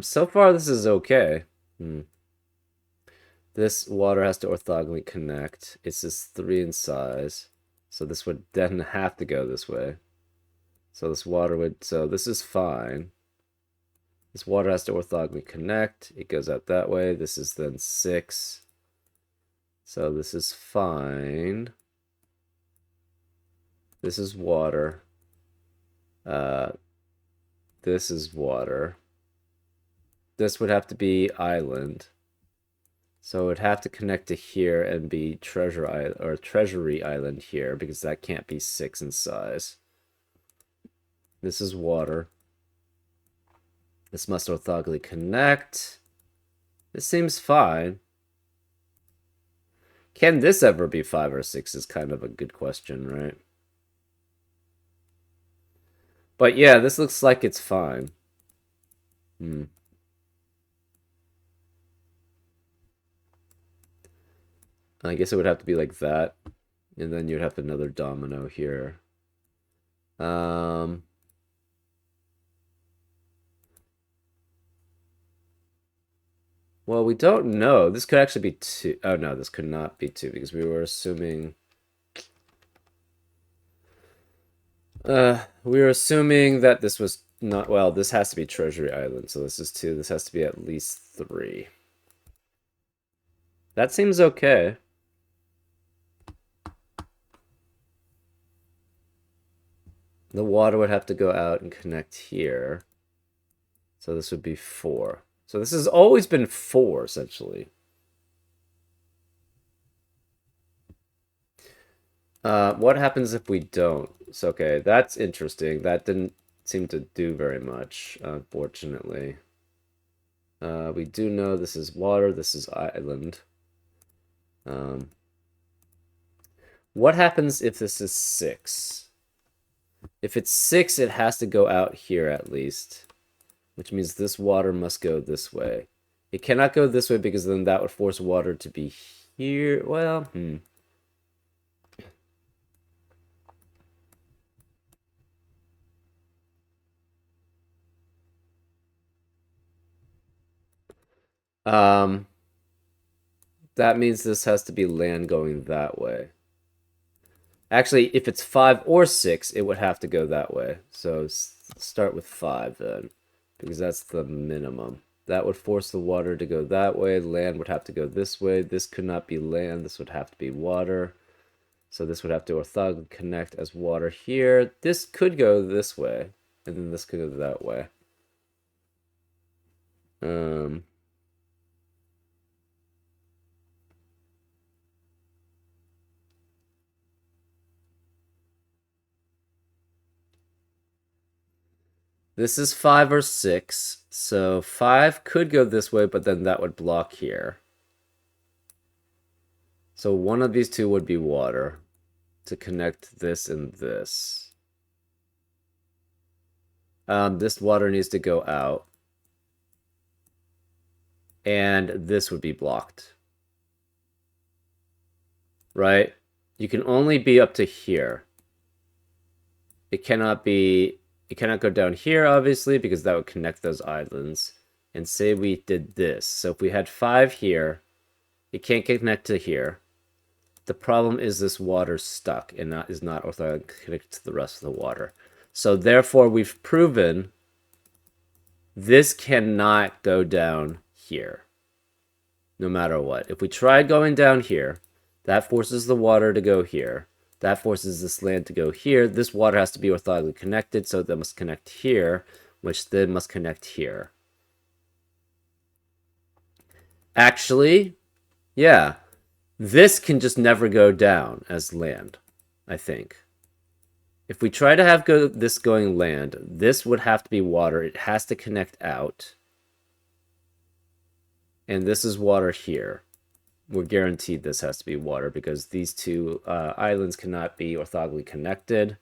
So far this is okay. This water has to orthogonally connect. It's just 3 in size. So this would then have to go this way. So this water would... So this is fine. This water has to orthogonally connect. It goes out that way. This is then 6. So this is fine. This is water. This is water. This would have to be island. So it would have to connect to here and be Treasury Island here, because that can't be 6 in size. This is water. This must orthogonally connect. This seems fine. Can this ever be 5 or 6 is kind of a good question, right? But yeah, this looks like it's fine. I guess it would have to be like that. And then you'd have another domino here. Well, we don't know. This could actually be 2. Oh, no, this could not be 2 because we were assuming... we were assuming that this was not... Well, this has to be Treasury Island, so this is 2. This has to be at least 3. That seems okay. The water would have to go out and connect here. So this would be 4. So this has always been 4, essentially. What happens if we don't? So, okay, that's interesting. That didn't seem to do very much, unfortunately. We do know this is water, this is island. What happens if this is 6? If it's 6, it has to go out here at least, which means this water must go this way. It cannot go this way because then that would force water to be here. Well, that means this has to be land going that way. Actually, if it's 5 or 6, it would have to go that way. So start with 5 then, because that's the minimum. That would force the water to go that way. Land would have to go this way. This could not be land. This would have to be water. So this would have to orthogonally connect as water here. This could go this way, and then this could go that way. This is 5 or 6, so 5 could go this way, but then that would block here. So one of these two would be water to connect this and this. This water needs to go out. And this would be blocked. Right? You can only be up to here. It cannot go down here, obviously, because that would connect those islands. And say we did this. So if we had 5 here, it can't connect to here. The problem is this water's stuck and is not orthogonally connected to the rest of the water. So therefore, we've proven this cannot go down here, no matter what. If we tried going down here, that forces the water to go here. That forces this land to go here. This water has to be orthogonally connected, so that must connect here, which then must connect here. Actually, yeah, this can just never go down as land, I think. If we try to have this going land, this would have to be water. It has to connect out. And this is water here. We're guaranteed this has to be water because these two islands cannot be orthogonally connected.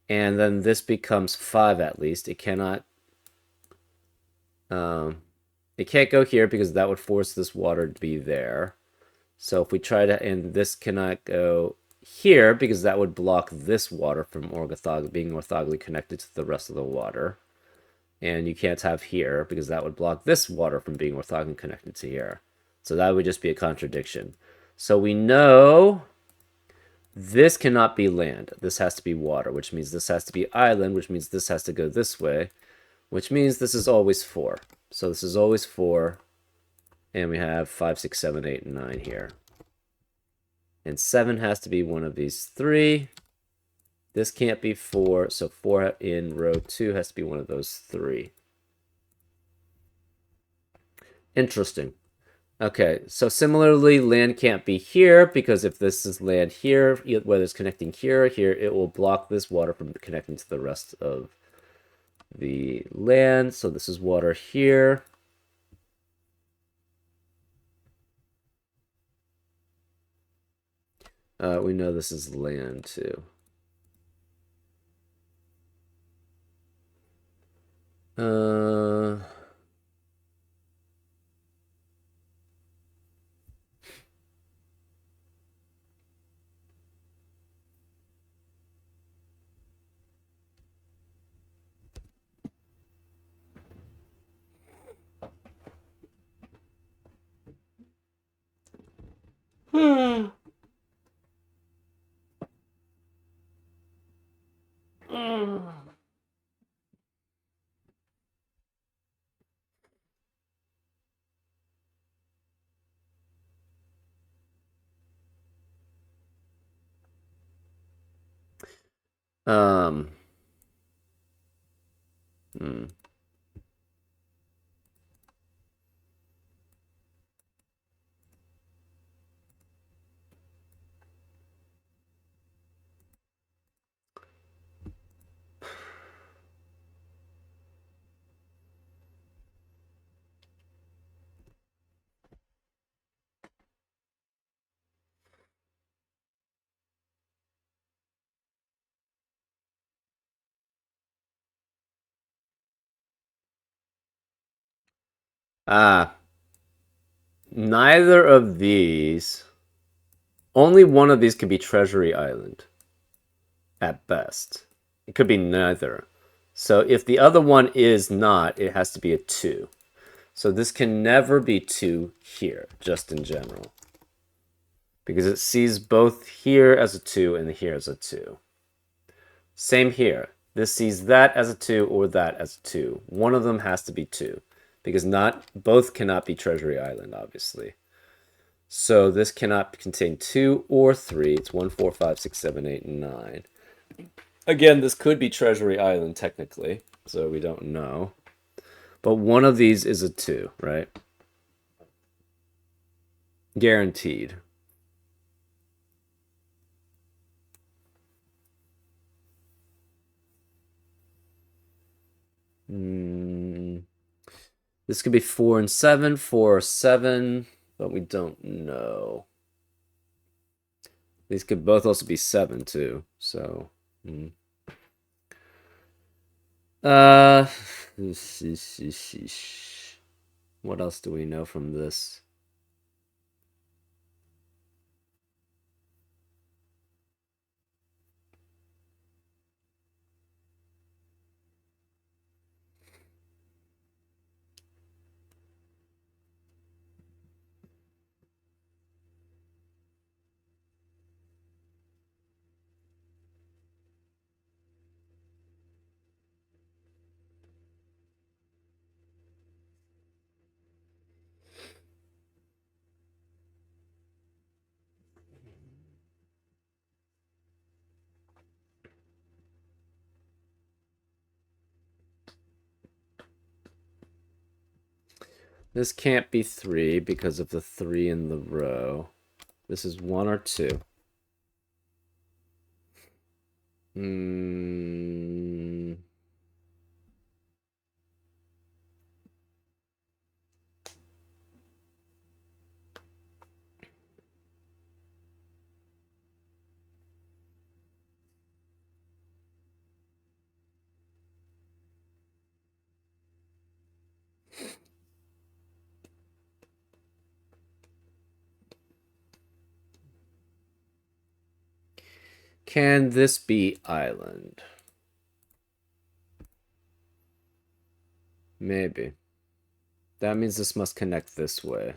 And then this becomes 5 at least. It cannot... it can't go here because that would force this water to be there. So if we try to... And this cannot go here because that would block this water from being orthogonally connected to the rest of the water. And you can't have here because that would block this water from being orthogonally connected to here. So that would just be a contradiction. So we know this cannot be land. This has to be water, which means this has to be island, which means this has to go this way, which means this is always 4. So this is always 4, and we have 5, 6, 7, 8, and 9 here. And 7 has to be one of these 3. This can't be 4, so 4 in row 2 has to be one of those 3. Interesting. Okay, so similarly, land can't be here, because if this is land here, whether it's connecting here or here, it will block this water from connecting to the rest of the land. So this is water here. We know this is land too. Um, hmm. Neither of these. Only one of these can be Treasury Island, at best. It could be neither. So if the other one is not, it has to be a 2. So this can never be 2 here, just in general. Because it sees both here as a 2 and here as a 2. Same here. This sees that as a 2 or that as a 2. One of them has to be 2. Because both cannot be Treasury Island, obviously. So this cannot contain 2 or 3. It's 1, 4, 5, 6, 7, 8, and 9. Again, this could be Treasury Island, technically. So we don't know. But one of these is a 2, right? Guaranteed. This could be 4 and 7, 4 or 7, but we don't know. These could both also be 7 too, so. What else do we know from this? This can't be 3 because of the 3 in the row. This is 1 or 2. Can this be island? Maybe. That means this must connect this way.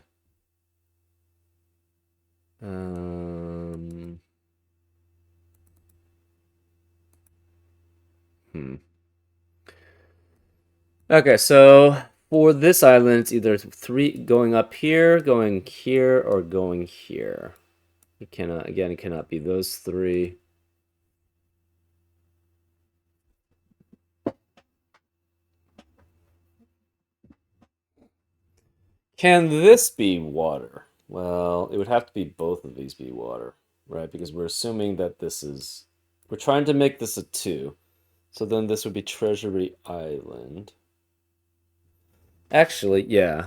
Okay, so for this island, it's either three going up here, going here, or going here. It cannot, again, it cannot be those three. Can this be water? Well, it would have to be both of these be water, right? Because we're assuming that this is, we're trying to make this a two. So then this would be Treasury Island. Actually, yeah.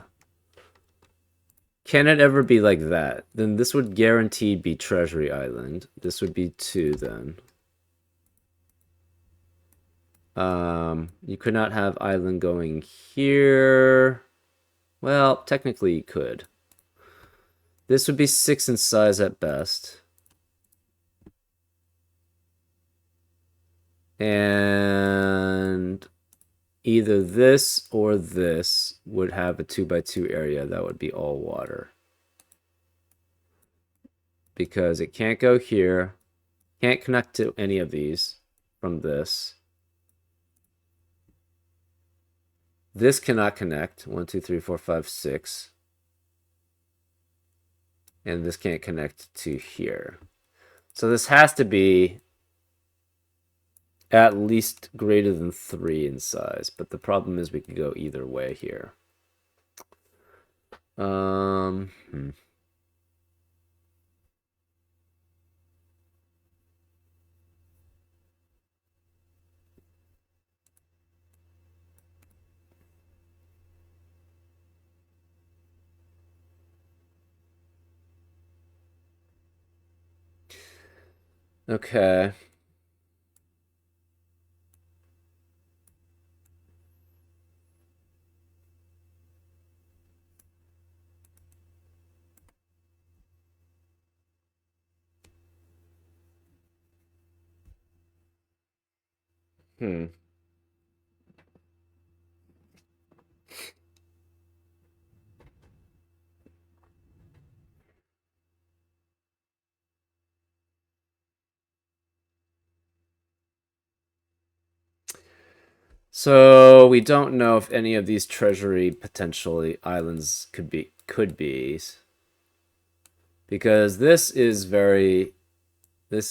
Can it ever be like that? Then this would guaranteed be Treasury Island. This would be two then. You could not have island going here. Well, technically you could. This would be 6 in size at best. And either this or this would have a 2x2 area that would be all water. Because it can't go here. Can't connect to any of these from this. This cannot connect. 1, 2, 3, 4, 5, 6. And this can't connect to here. So this has to be at least greater than 3 in size. But the problem is we can go either way here. Okay. Hmm. So we don't know if any of these treasury potentially islands could be because this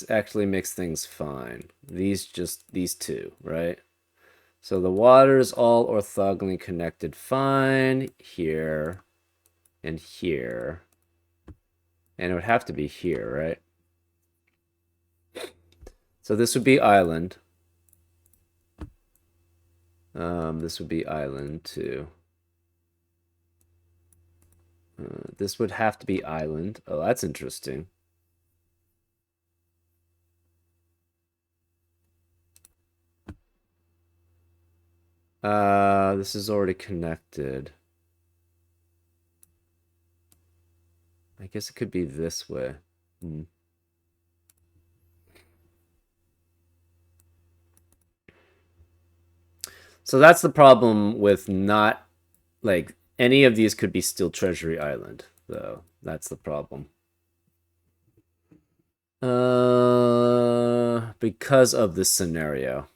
actually makes things fine. These two, right? So the water is all orthogonally connected fine here and here. And it would have to be here, right? So this would be island. This would be island too. This would have to be island. Oh, that's interesting. This is already connected. I guess it could be this way. So that's the problem with not, like, any of these could be still Treasury Island, though. That's the problem. Because of this scenario.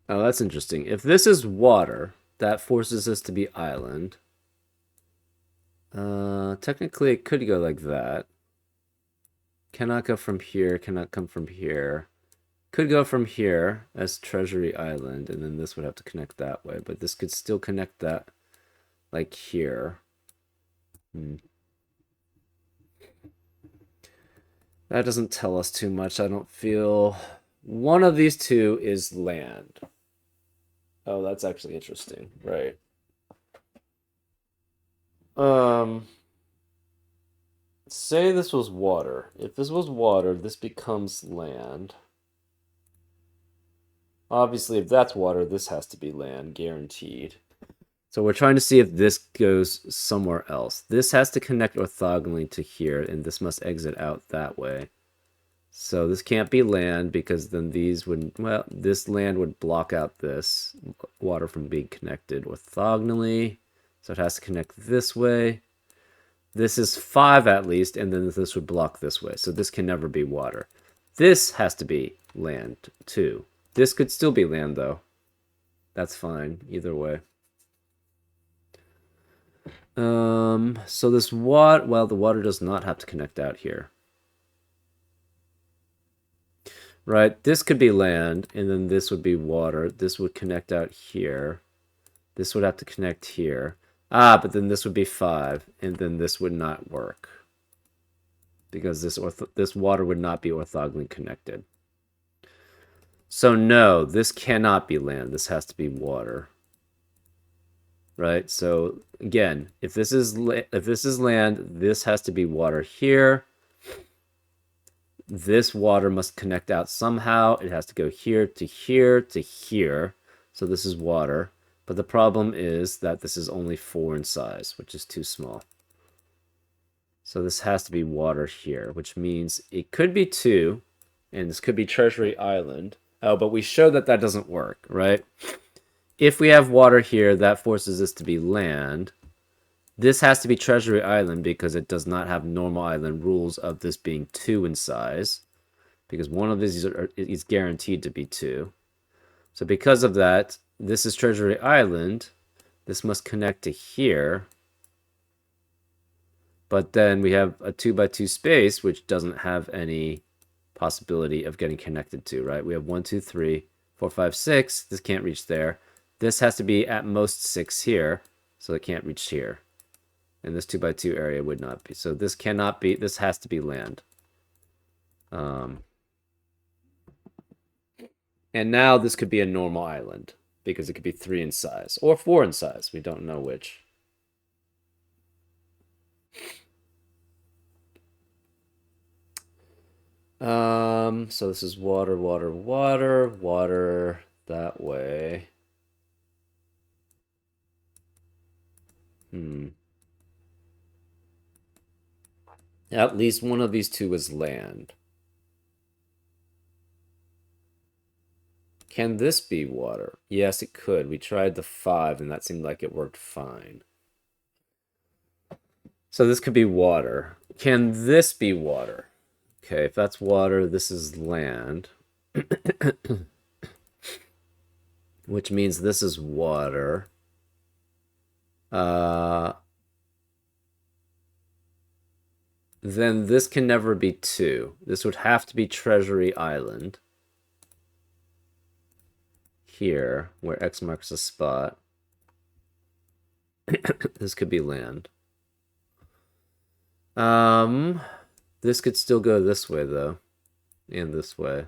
Oh, that's interesting. If this is water, that forces us to be island. Technically it could go like that. Cannot go from here, cannot come from here. Could go from here as Treasury Island, and then this would have to connect that way, but this could still connect that, like, here. That doesn't tell us too much, I don't feel. One of these two is land. Oh, that's actually interesting, right? Say this was water. If this was water, this becomes land. Obviously, if that's water, this has to be land, guaranteed. So we're trying to see if this goes somewhere else. This has to connect orthogonally to here, and this must exit out that way. So this can't be land because then these would, well, this land would block out this water from being connected orthogonally. So it has to connect this way. This is 5 at least, and then this would block this way. So this can never be water. This has to be land, too. This could still be land, though. That's fine, either way. So this water, well, the water does not have to connect out here. Right, this could be land, and then this would be water. This would connect out here. This would have to connect here. Ah, but then this would be 5, and then this would not work. Because this water would not be orthogonally connected. So no, this cannot be land. This has to be water. Right? So again, if this is land, this has to be water here. This water must connect out somehow. It has to go here to here to here. So this is water. But the problem is that this is only 4 in size, which is too small. So this has to be water here, which means it could be 2, and this could be Treasury Island. Oh, but we showed that that doesn't work, right? If we have water here, that forces this to be land. This has to be Treasury Island because it does not have normal island rules of this being 2 in size, because one of these is guaranteed to be 2. So because of that, this is Treasury Island. This must connect to here. But then we have a 2x2 space, which doesn't have any possibility of getting connected to, right? We have 1, 2, 3, 4, 5, 6. This can't reach there. This has to be at most 6 here, so it can't reach here. And this 2x2 area would not be. So this cannot be, this has to be land. And now this could be a normal island, because it could be 3 in size, or 4 in size. We don't know which. So this is water, water, water, water that way. At least one of these two is land. Can this be water? Yes, it could. We tried the 5, and that seemed like it worked fine. So this could be water. Can this be water? Okay, if that's water, this is land. Which means this is water. Then this can never be 2. This would have to be Treasury Island. Here, where X marks a spot. This could be land. This could still go this way, though. And this way.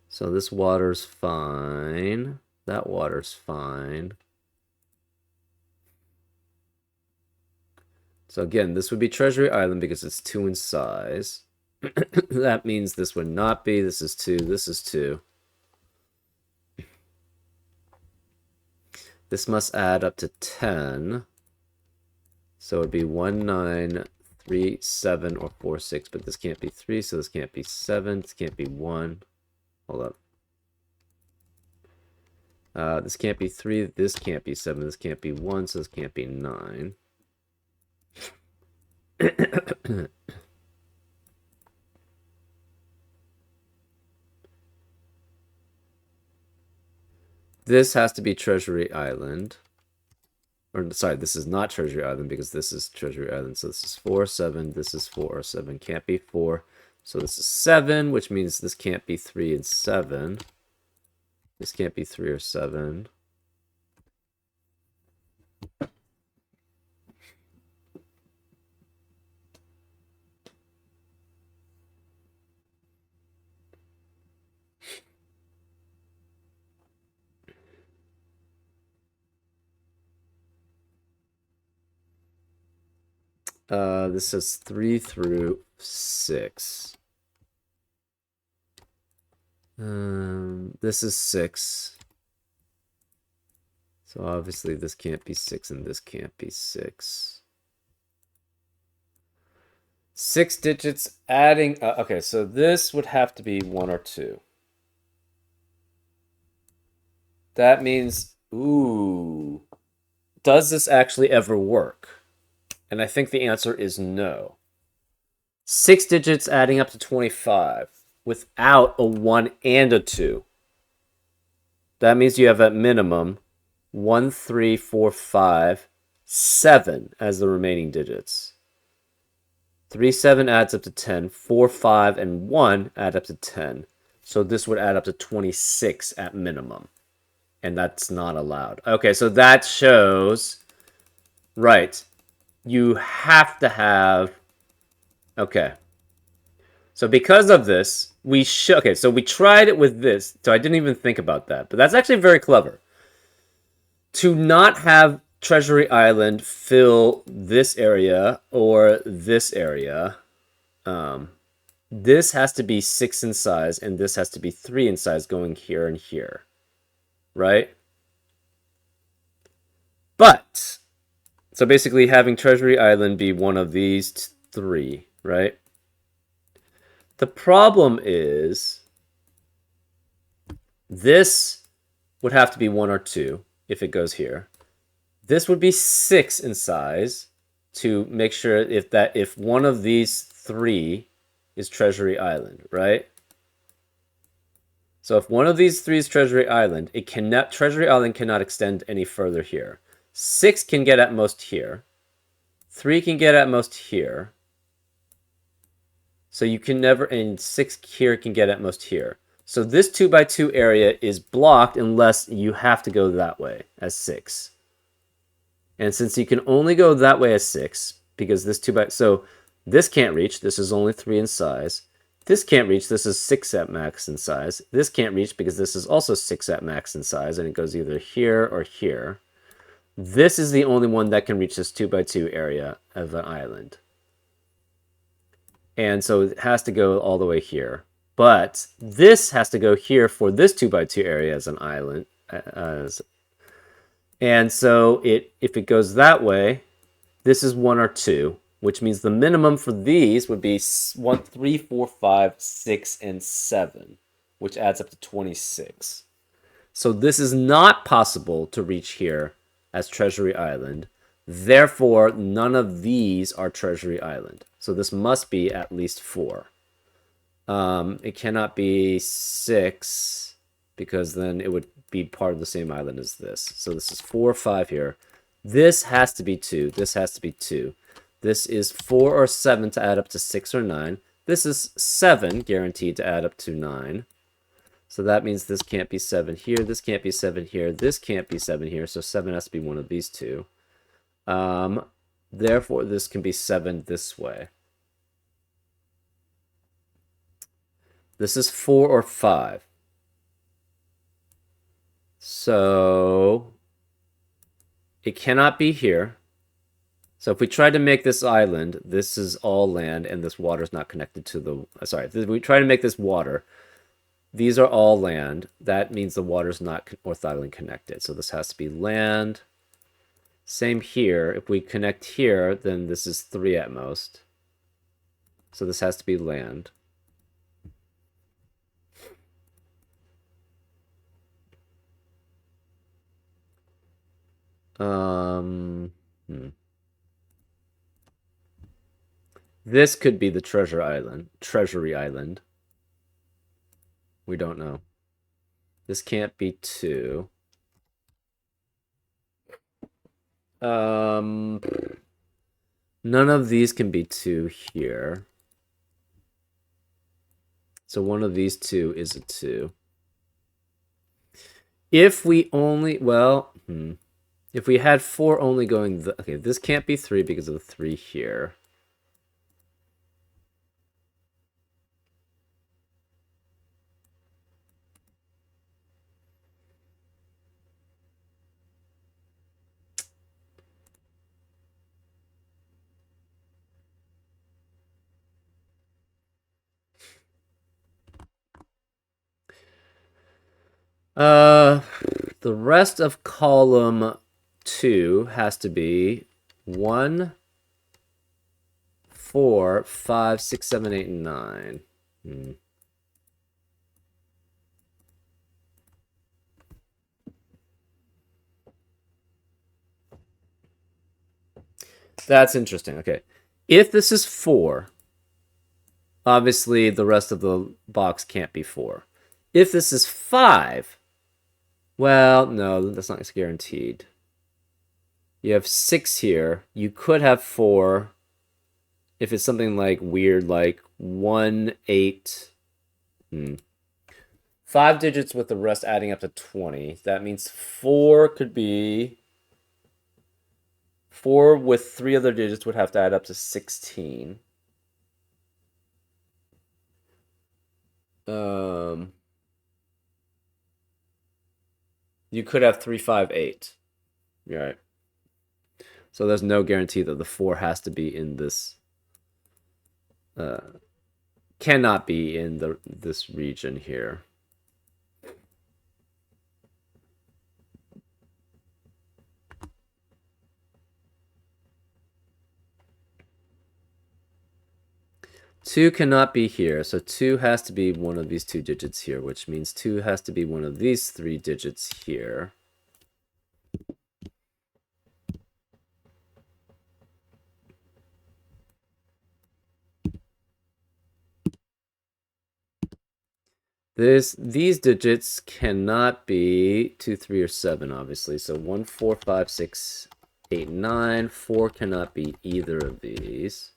So this water's fine. That water's fine. So again, this would be Treasury Island because it's 2 in size. That means this would not be. This is 2. This is 2. This must add up to 10. So it'd be 1, 9, 3, 7, or 4, 6. But this can't be 3, so this can't be 7. This can't be 1. Hold up. This can't be 3. This can't be 7. This can't be 1, so this can't be 9. This has to be Treasury Island. Or, sorry, this is not Treasury Island because this is Treasury Island. So this is 4, 7. This is 4 or 7. Can't be 4. So this is 7, which means this can't be 3 and 7. This can't be 3 or 7. This says 3 through 6. This is 6. So obviously this can't be 6 and this can't be 6. 6 digits adding... okay, so this would have to be 1 or 2. That means... Ooh. does this actually ever work? And I think the answer is no. 6 digits adding up to 25 without a 1 and a 2. That means you have at minimum 1, 3, 4, 5, 7 as the remaining digits. 3, 7 adds up to 10. 4, 5, and 1 add up to 10. So this would add up to 26 at minimum. And that's not allowed. Okay, so that shows, right, you have to have, okay. So because of this, okay, so we tried it with this, so I didn't even think about that. But that's actually very clever. To not have Treasury Island fill this area or this area, this has to be 6 in size, and this has to be 3 in size going here and here, right? But, so basically having Treasury Island be one of these 3, right? The problem is this would have to be 1 or 2 if it goes here. This would be 6 in size to make sure if one of these 3 is Treasury Island, right? So if one of these 3 is Treasury Island, Treasury Island cannot extend any further here. 6 can get at most here. 3 can get at most here. So you can never, and 6 here can get at most here. So this 2x2 area is blocked unless you have to go that way as 6. And since you can only go that way as 6, because this so this can't reach, this is only 3 in size. This can't reach, this is 6 at max in size. This can't reach because this is also 6 at max in size, and it goes either here or here. This is the only one that can reach this 2x2 area of an island. And so it has to go all the way here. But this has to go here for this 2x2 area as an island. And so if it goes that way, this is 1 or 2, which means the minimum for these would be 1, 3, 4, 5, 6, and 7, which adds up to 26. So this is not possible to reach here as Treasury Island. Therefore, none of these are Treasury Island. So this must be at least 4. It cannot be 6 because then it would be part of the same island as this. So this is 4 or 5 here. This has to be 2. This has to be 2. This is 4 or 7 to add up to 6 or 9. This is 7 guaranteed to add up to 9. So that means this can't be 7 here. This can't be 7 here. This can't be 7 here. So 7 has to be one of these two. Therefore, this can be 7 this way. This is 4 or 5. So it cannot be here. So if we try to make this island, this is all land, and this water is not connected to the... Sorry, if we try to make this water, these are all land. That means the water is not orthogonally connected. So this has to be land. Same here. If we connect here, then this is 3 at most. So this has to be land. This could be the Treasury Island. We don't know. This can't be 2. None of these can be 2 here. So one of these 2 is a 2. If we only, well, if we had 4 only going, okay, this can't be 3 because of the 3 here. The rest of column 2 has to be 1, 4, 5, 6, 7, 8, and 9. That's interesting. Okay. If this is 4, obviously the rest of the box can't be 4. If this is 5, well, no, that's not guaranteed. You have 6 here. You could have 4 if it's something like weird, like 1, 8. 5 digits with the rest adding up to 20. That means 4 could be 4 with 3 other digits would have to add up to 16. You could have 3, 5, 8. Right. So there's no guarantee that the 4 has to be in this. Cannot be in this region here. Two cannot be here, so 2 has to be one of these 2 digits here, which means 2 has to be one of these 3 digits here. These digits cannot be 2, 3, or 7, obviously. So 1, 4, 5, 6, 8, 9. 4 cannot be either of these.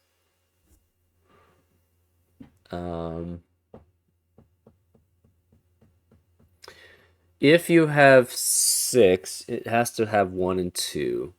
If you have 6, it has to have 1 and 2.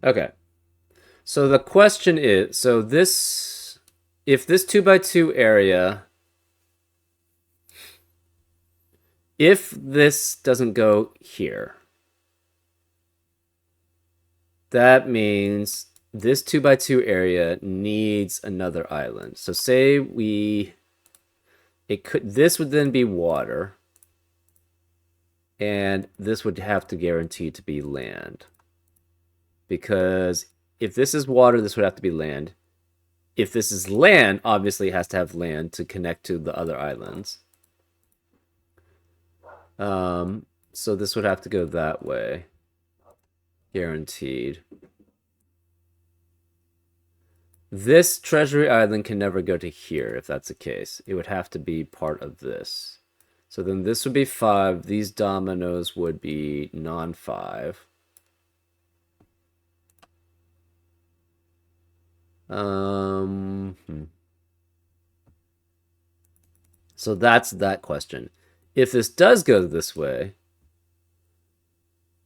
Okay. So the question is, if this 2x2 area, if this doesn't go here, that means this 2x2 area needs another island. So say this would then be water, and this would have to guarantee to be land. Because if this is water, this would have to be land. If this is land, obviously it has to have land to connect to the other islands. So this would have to go that way. Guaranteed. This Treasury Island can never go to here if that's the case. It would have to be part of this. So then this would be 5. These dominoes would be non-5. So that's that question. If this does go this way,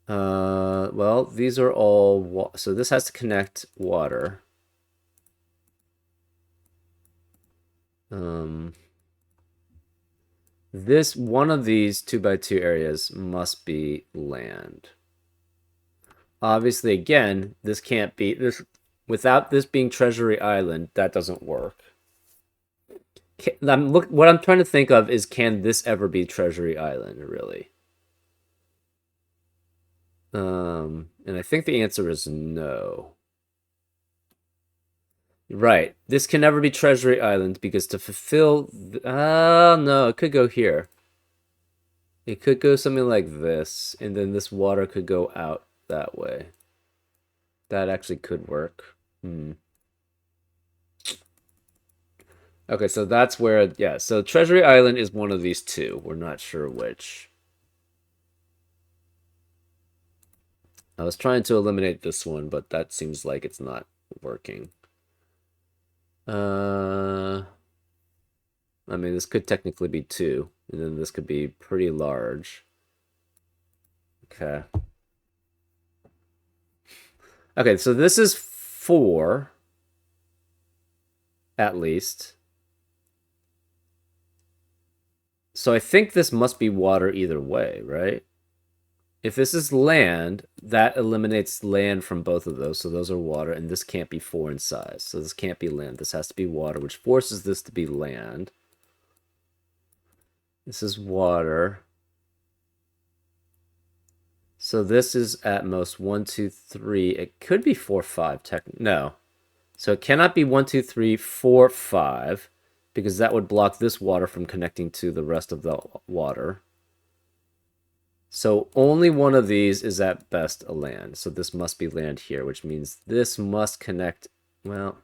well, these are all so this has to connect water. This one of these 2x2 areas must be land. Obviously, again, this can't be this without this being Treasury Island. That doesn't work. What I'm trying to think of is, can this ever be Treasury Island? Really? And I think the answer is no. Right. This can never be Treasury Island because to fulfill... no, it could go here. It could go something like this, and then this water could go out that way. That actually could work. Okay, so that's where... Yeah, so Treasury Island is one of these 2. We're not sure which. I was trying to eliminate this one, but that seems like it's not working. I mean, this could technically be 2, and then this could be pretty large. Okay. Okay, so this is 4, at least. So I think this must be water either way, right? If this is land, that eliminates land from both of those. So those are water, and this can't be 4 in size. So this can't be land. This has to be water, which forces this to be land. This is water. So this is at most 1, 2, 3. It could be 4, 5. No. So it cannot be 1, 2, 3, 4, 5, because that would block this water from connecting to the rest of the water. So only one of these is at best a land. So this must be land here, which means this must connect. Well,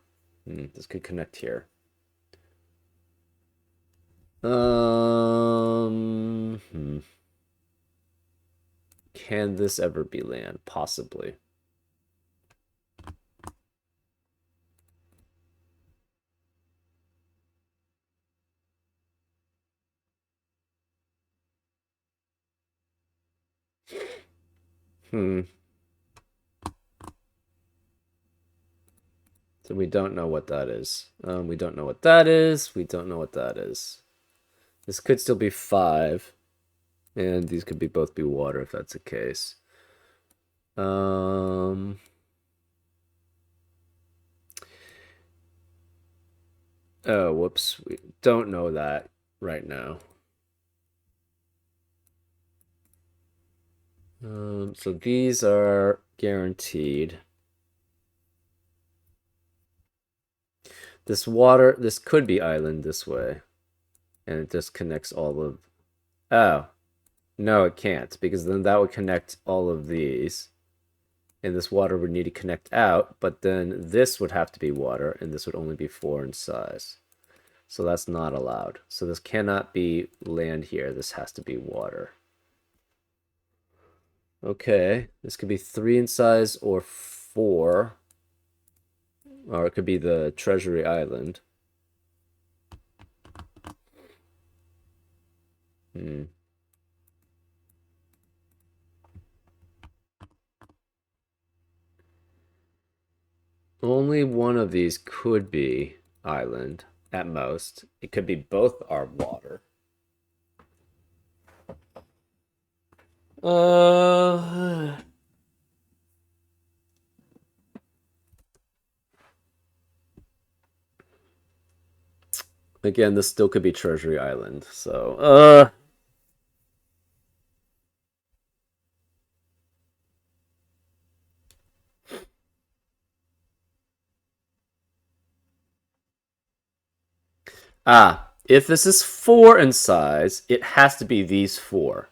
this could connect here. Can this ever be land? Possibly. So we don't know what that is. We don't know what that is. We don't know what that is. This could still be 5. And these could be both be water if that's the case. Oh, whoops. We don't know that right now. So these are guaranteed. This water, this could be island this way. And it just connects all of... Oh. No, it can't, because then that would connect all of these. And this water would need to connect out, but then this would have to be water, and this would only be 4 in size. So that's not allowed. So this cannot be land here. This has to be water. Okay, this could be 3 in size or 4. Or it could be the Treasury Island. Only one of these could be island, at most. It could be both are water. Again, this still could be Treasury Island, so, if this is 4 in size, it has to be these 4.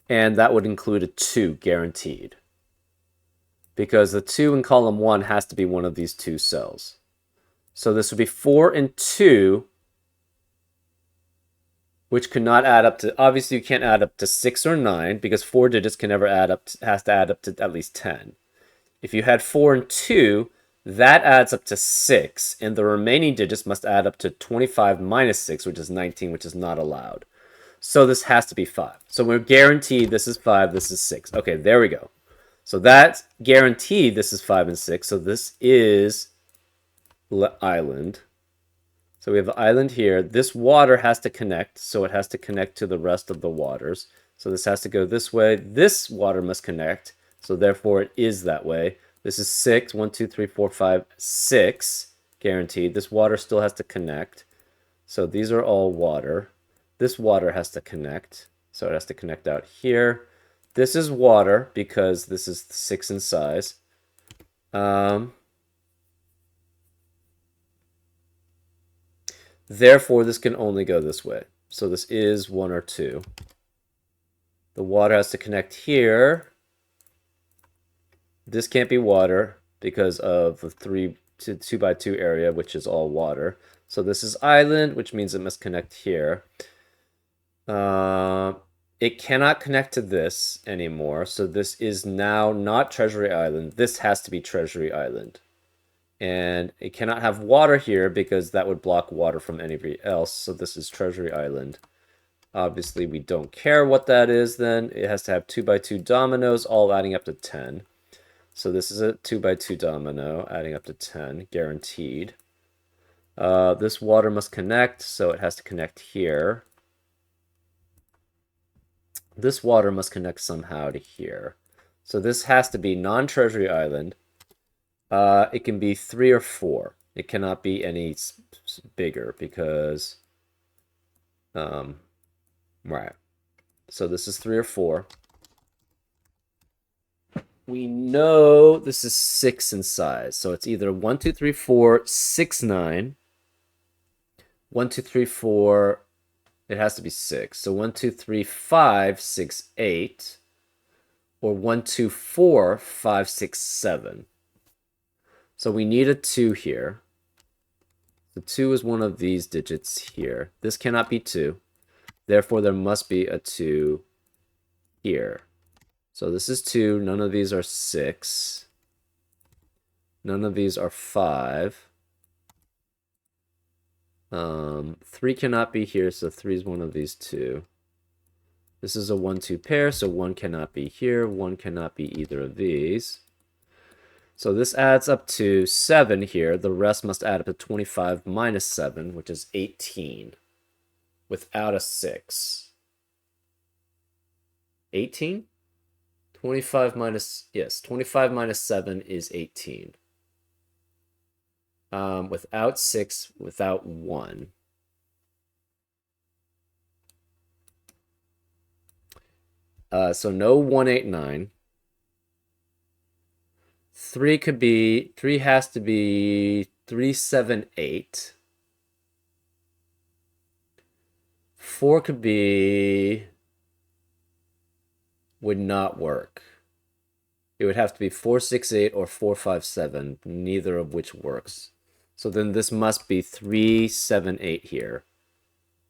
And that would include a 2, guaranteed. Because the 2 in column 1 has to be one of these 2 cells. So this would be 4 and 2, which could not add up to... Obviously, you can't add up to 6 or 9, because 4 digits can never add up to, has to add up to at least 10. If you had 4 and 2, that adds up to 6, and the remaining digits must add up to 25 minus 6, which is 19, which is not allowed. So this has to be 5. So we're guaranteed this is 5, this is 6. Okay, there we go. So that's guaranteed this is 5 and 6. So this is island. So we have the island here. This water has to connect, so it has to connect to the rest of the waters. So this has to go this way. This water must connect, so therefore it is that way. This is 6. 1, 2, 3, 4, 5, 6. Guaranteed. This water still has to connect. So these are all water. This water has to connect. So it has to connect out here. This is water because this is 6 in size. Therefore, this can only go this way. So this is 1 or 2. The water has to connect here. This can't be water because of the 2 by 2 area, which is all water. So this is island, which means it must connect here. It cannot connect to this anymore. So this is now not Treasury Island. This has to be Treasury Island. And it cannot have water here because that would block water from anybody else. So this is Treasury Island. Obviously, we don't care what that is then. It has to have 2 by 2 dominoes, all adding up to 10. So this is a 2 by 2 domino, adding up to 10, guaranteed. This water must connect, so it has to connect here. this water must connect somehow to here. So this has to be non-Treasury Island. It can be 3 or 4. It cannot be any bigger because, right. So this is 3 or 4. We know this is 6 in size. So it's either 1, 2, 3, 4, 6, 9. 1, 2, 3, 4. It has to be 6. So 1, 2, 3, 5, 6, 8. Or 1, 2, 4, 5, 6, 7. So we need a 2 here. The 2 is one of these digits here. This cannot be 2. Therefore, there must be a 2 here. So this is 2. None of these are 6. None of these are 5. 3 cannot be here, so 3 is one of these 2. This is a 1-2 pair, so 1 cannot be here. 1 cannot be either of these. So this adds up to 7 here. The rest must add up to 25 minus 7, which is 18. Without a 6. 18? 25 minus, yes, 25 minus 7 is 18. Without 6, without 1. So no 189. 3 has to be 378. 4 could be, would not work. It would have to be 468 or 457, neither of which works. So then this must be 378 here.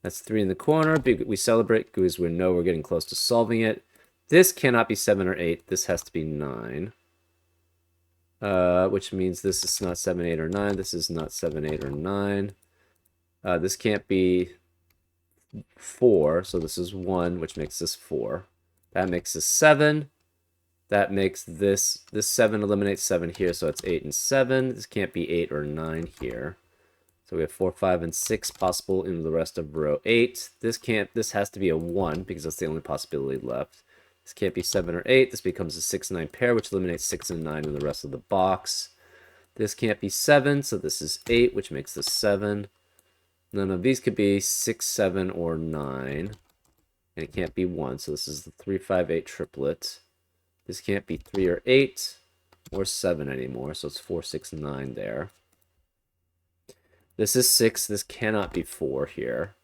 That's 3 in the corner. We celebrate because we know we're getting close to solving it. This cannot be 7 or 8. This has to be 9. Which means this is not 7, 8, or 9. This is not 7, 8, or 9. This can't be 4, so this is 1, which makes this 4. That makes this 7. That makes this 7 eliminates 7 here, so it's 8 and 7. This can't be 8 or 9 here. So we have 4, 5, and 6 possible in the rest of row 8. This has to be a 1 because that's the only possibility left. This can't be 7 or 8. This becomes a 6, 9 pair, which eliminates 6 and 9 in the rest of the box. This can't be 7, so this is 8, which makes this 7. None of these could be 6, 7, or 9. And it can't be 1, so this is the 3, 5, 8 triplet. This can't be 3 or 8 or 7 anymore, so it's 4, 6, 9 there. This is 6. This cannot be 4 here.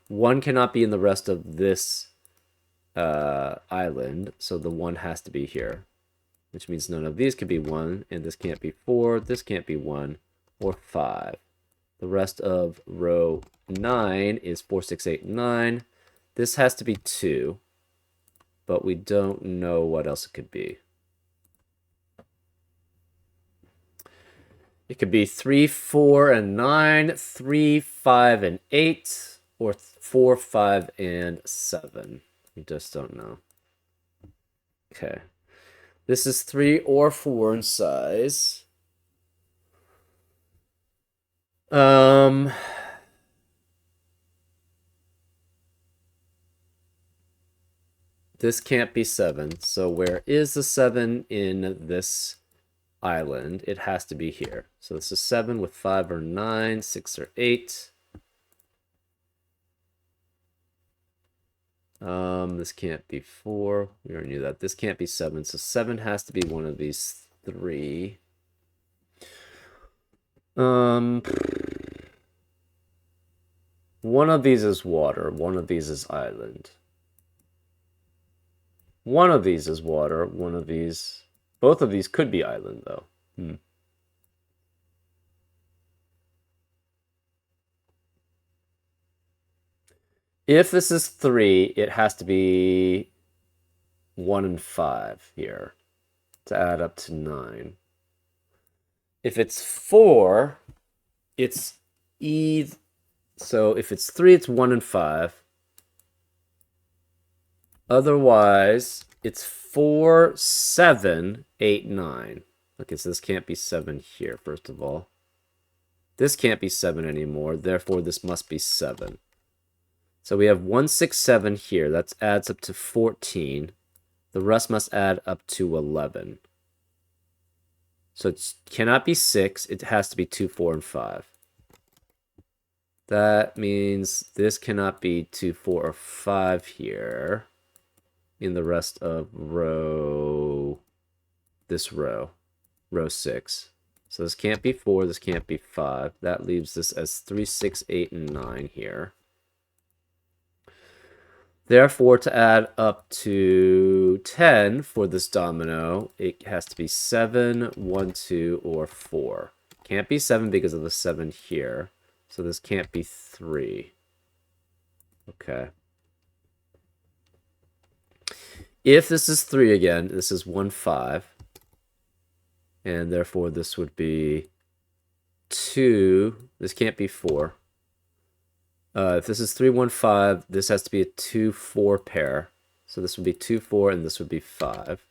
1 cannot be in the rest of this island, so the 1 has to be here, which means none of these could be 1, and this can't be 4, this can't be 1, or 5. The rest of row 9 is 4, 6, 8, 9. This has to be 2, but we don't know what else it could be. It could be 3, 4, and 9, 3, 5, and 8, or 4, 5, and 7. We just don't know. Okay. This is 3 or 4 in size. This can't be 7. So where is the 7 in this island? It has to be here. So this is 7 with 5 or 9, 6 or 8. This can't be 4. We already knew that. This can't be 7. So 7 has to be one of these 3. One of these is water. One of these is island. One of these is water. One of these... Both of these could be island, though. If this is 3, it has to be 1 and 5 here to add up to 9. If it's 4, it's either... So if it's 3, it's 1 and 5. Otherwise, it's 4, 7, 8, 9. Okay, so this can't be 7 here, first of all. This can't be 7 anymore, therefore this must be 7. So we have 1, 6, 7 here. That adds up to 14. The rest must add up to 11. So it cannot be 6. It has to be 2, 4, and 5. That means this cannot be 2, 4, or 5 here in the rest of this row 6. So this can't be 4, this can't be 5. That leaves this as 3, 6, 8, and 9 here. Therefore, to add up to 10 for this domino, it has to be 7, 1, 2, or 4. Can't be 7 because of the 7 here. So this can't be 3. Okay. If this is 3 again, this is 1, 5. And therefore, this would be 2. This can't be 4. If this is 3, 1, 5, this has to be a 2, 4 pair. So this would be 2, 4, and this would be 5.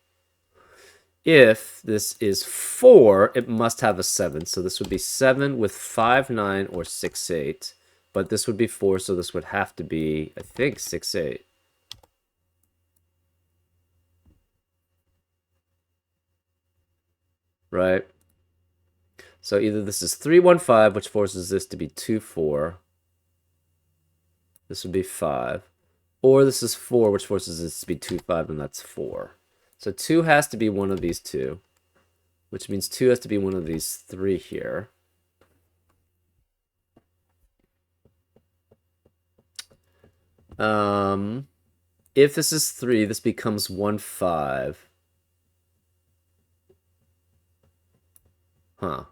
If this is 4, it must have a 7. So this would be 7 with 5, 9, or 6, 8. But this would be 4, so this would have to be, I think, 6, 8. Right? So either this is 3, 1, 5, which forces this to be 2, 4. This would be 5. Or this is 4, which forces this to be 2, 5, and that's 4. So 2 has to be one of these two, which means 2 has to be one of these 3 here. If this is 3, this becomes 1, 5. Huh.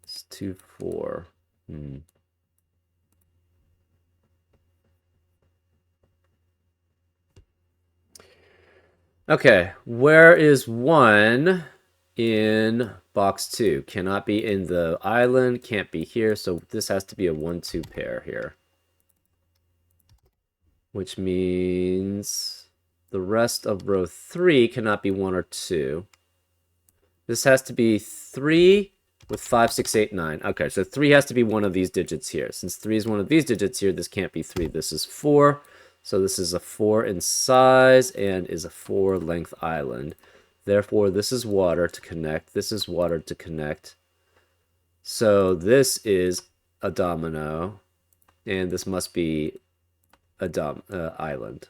It's 2, 4. Okay, where is 1 in box 2? Cannot be in the island, can't be here, so this has to be a 1, 2 pair here. Which means the rest of row 3 cannot be 1 or 2. This has to be 3 with 5, 6, 8, 9. Okay, so 3 has to be one of these digits here. Since 3 is one of these digits here, this can't be 3. This is 4. So this is a 4 in size and is a 4 length island. Therefore, this is water to connect. This is water to connect. So this is a domino, and this must be a island.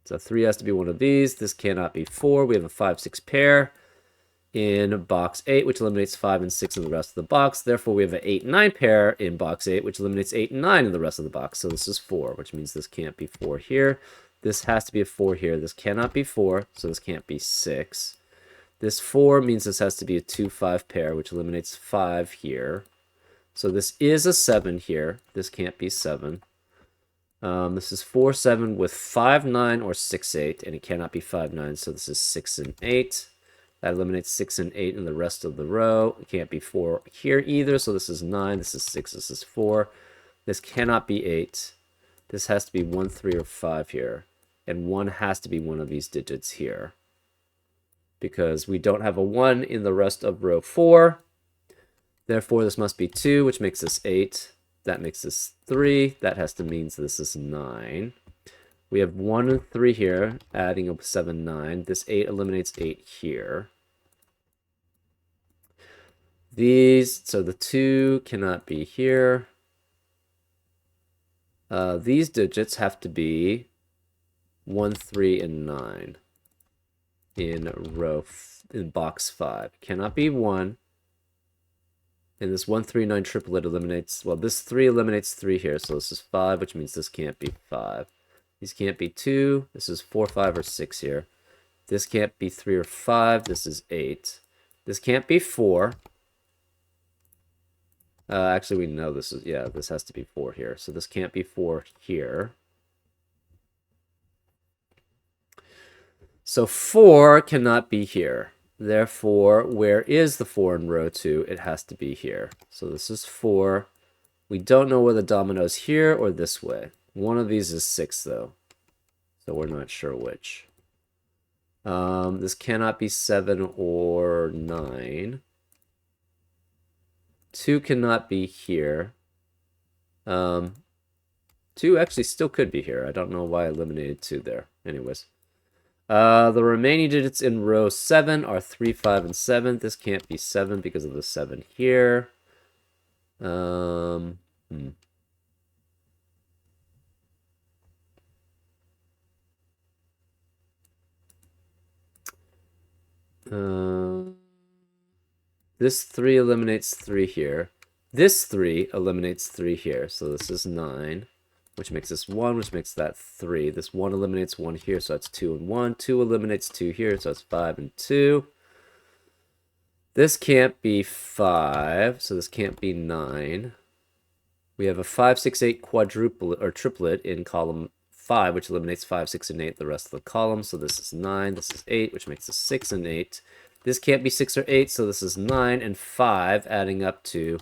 So 3 has to be one of these. This cannot be 4. We have a 5, 6 pair in box 8, which eliminates 5 and 6 in the rest of the box. Therefore, we have an 8 and 9 pair in box 8, which eliminates 8 and 9 in the rest of the box. So this is 4, which means this can't be 4 here. This has to be a 4 here. This cannot be 4, so this can't be 6. This 4 means this has to be a 2, 5 pair, which eliminates 5 here. So this is a 7 here. This can't be 7. This is 4, 7 with 5, 9, or 6, 8, and it cannot be 5, 9, so this is 6 and 8. That eliminates 6 and 8 in the rest of the row. It can't be 4 here either, so this is 9, this is 6, this is 4. This cannot be 8. This has to be 1, 3, or 5 here, and 1 has to be one of these digits here, because we don't have a 1 in the rest of row 4. Therefore, this must be 2, which makes this 8. That makes this 3. That has to mean this is 9. We have 1 and 3 here, adding up 7, 9. This 8 eliminates 8 here. So the 2 cannot be here. These digits have to be 1, 3, and 9 in box 5. Cannot be 1. And this 1, 3, 9 triplet eliminates, well, this 3 eliminates 3 here, so this is 5, which means this can't be 5. These can't be 2. This is 4, 5, or 6 here. This can't be 3 or 5. This is 8. This can't be 4. Actually, we know this is, yeah, this has to be 4 here. So this can't be 4 here. So 4 cannot be here. Therefore, where is the 4 in row 2? It has to be here. So this is 4. We don't know where the domino is here or this way. One of these is 6, though. So we're not sure which. This cannot be 7 or 9. 2 cannot be here. Um, 2 actually still could be here. I don't know why I eliminated 2 there. Anyways. The remaining digits in row 7 are 3, 5, and 7. This can't be 7 because of the 7 here. Hmm. This 3 eliminates 3 here. This 3 eliminates 3 here. So this is 9, which makes this 1, which makes that 3. This 1 eliminates 1 here, so that's 2 and 1. 2 eliminates 2 here, so that's 5 and 2. This can't be 5, so this can't be 9. We have a 5, 6, 8 quadruplet or triplet in column 5, which eliminates 5, 6, and 8 the rest of the column. So this is 9, this is 8, which makes this 6 and 8. This can't be 6 or 8, so this is 9 and 5, adding up to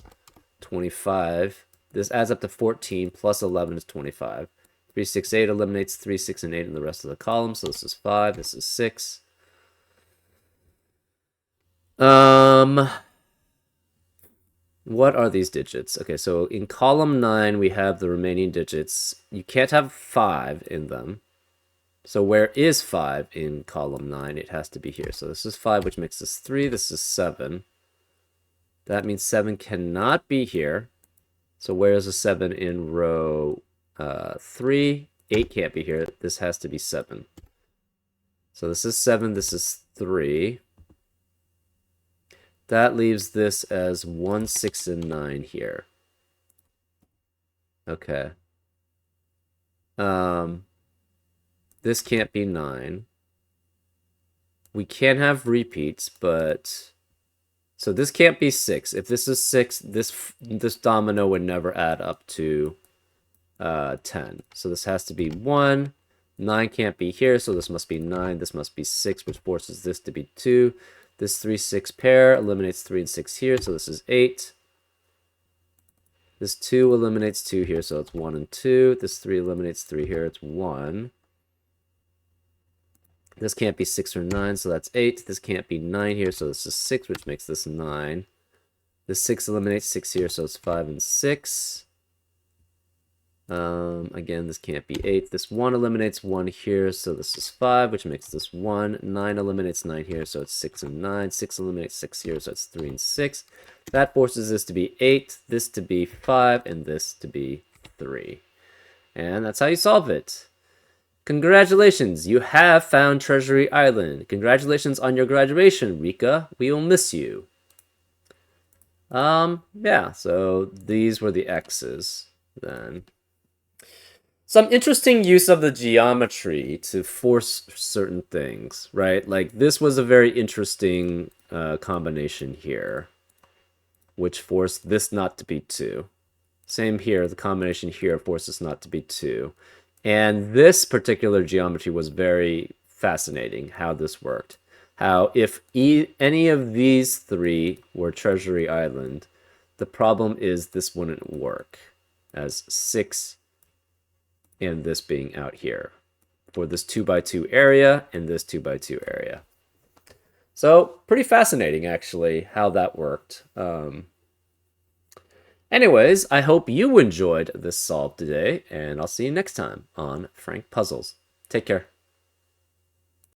25. This adds up to 14, plus 11 is 25. 3, 6, 8 eliminates 3, 6, and 8 in the rest of the column. So this is 5, this is 6. What are these digits? Okay, so in column 9, we have the remaining digits. You can't have 5 in them. So where is 5 in column 9? It has to be here. So this is 5, which makes this 3. This is 7. That means 7 cannot be here. So where is the 7 in row 3? 8 can't be here. This has to be 7. So this is 7. This is 3. That leaves this as 1, 6, and 9 here. Okay. This can't be 9. We can have repeats, but... So this can't be 6. If this is 6, this domino would never add up to 10. So this has to be 1. 9 can't be here, so this must be 9. This must be 6, which forces this to be 2. This 3, 6 pair eliminates 3 and 6 here, so this is 8. This 2 eliminates 2 here, so it's 1 and 2. This 3 eliminates 3 here, it's 1. This can't be 6 or 9, so that's 8. This can't be 9 here, so this is 6, which makes this 9. This 6 eliminates 6 here, so it's 5 and 6. Again, this can't be 8. This 1 eliminates 1 here, so this is 5, which makes this 1. 9 eliminates 9 here, so it's 6 and 9. 6 eliminates 6 here, so it's 3 and 6. That forces this to be 8, this to be 5, and this to be 3. And that's how you solve it. Congratulations, you have found Treasury Island. Congratulations on your graduation, Rika. We will miss you. Yeah, so these were the X's then. Some interesting use of the geometry to force certain things, right? Like this was a very interesting combination here, which forced this not to be 2. Same here, the combination here forces not to be 2. And this particular geometry was very fascinating, how this worked. How if any of these 3 were Treasury Island, the problem is this wouldn't work, as 6 and this being out here for this 2x2 area and this 2x2 area. So pretty fascinating, actually, how that worked. Anyways, I hope you enjoyed this solve today, and I'll see you next time on Frank Puzzles. Take care.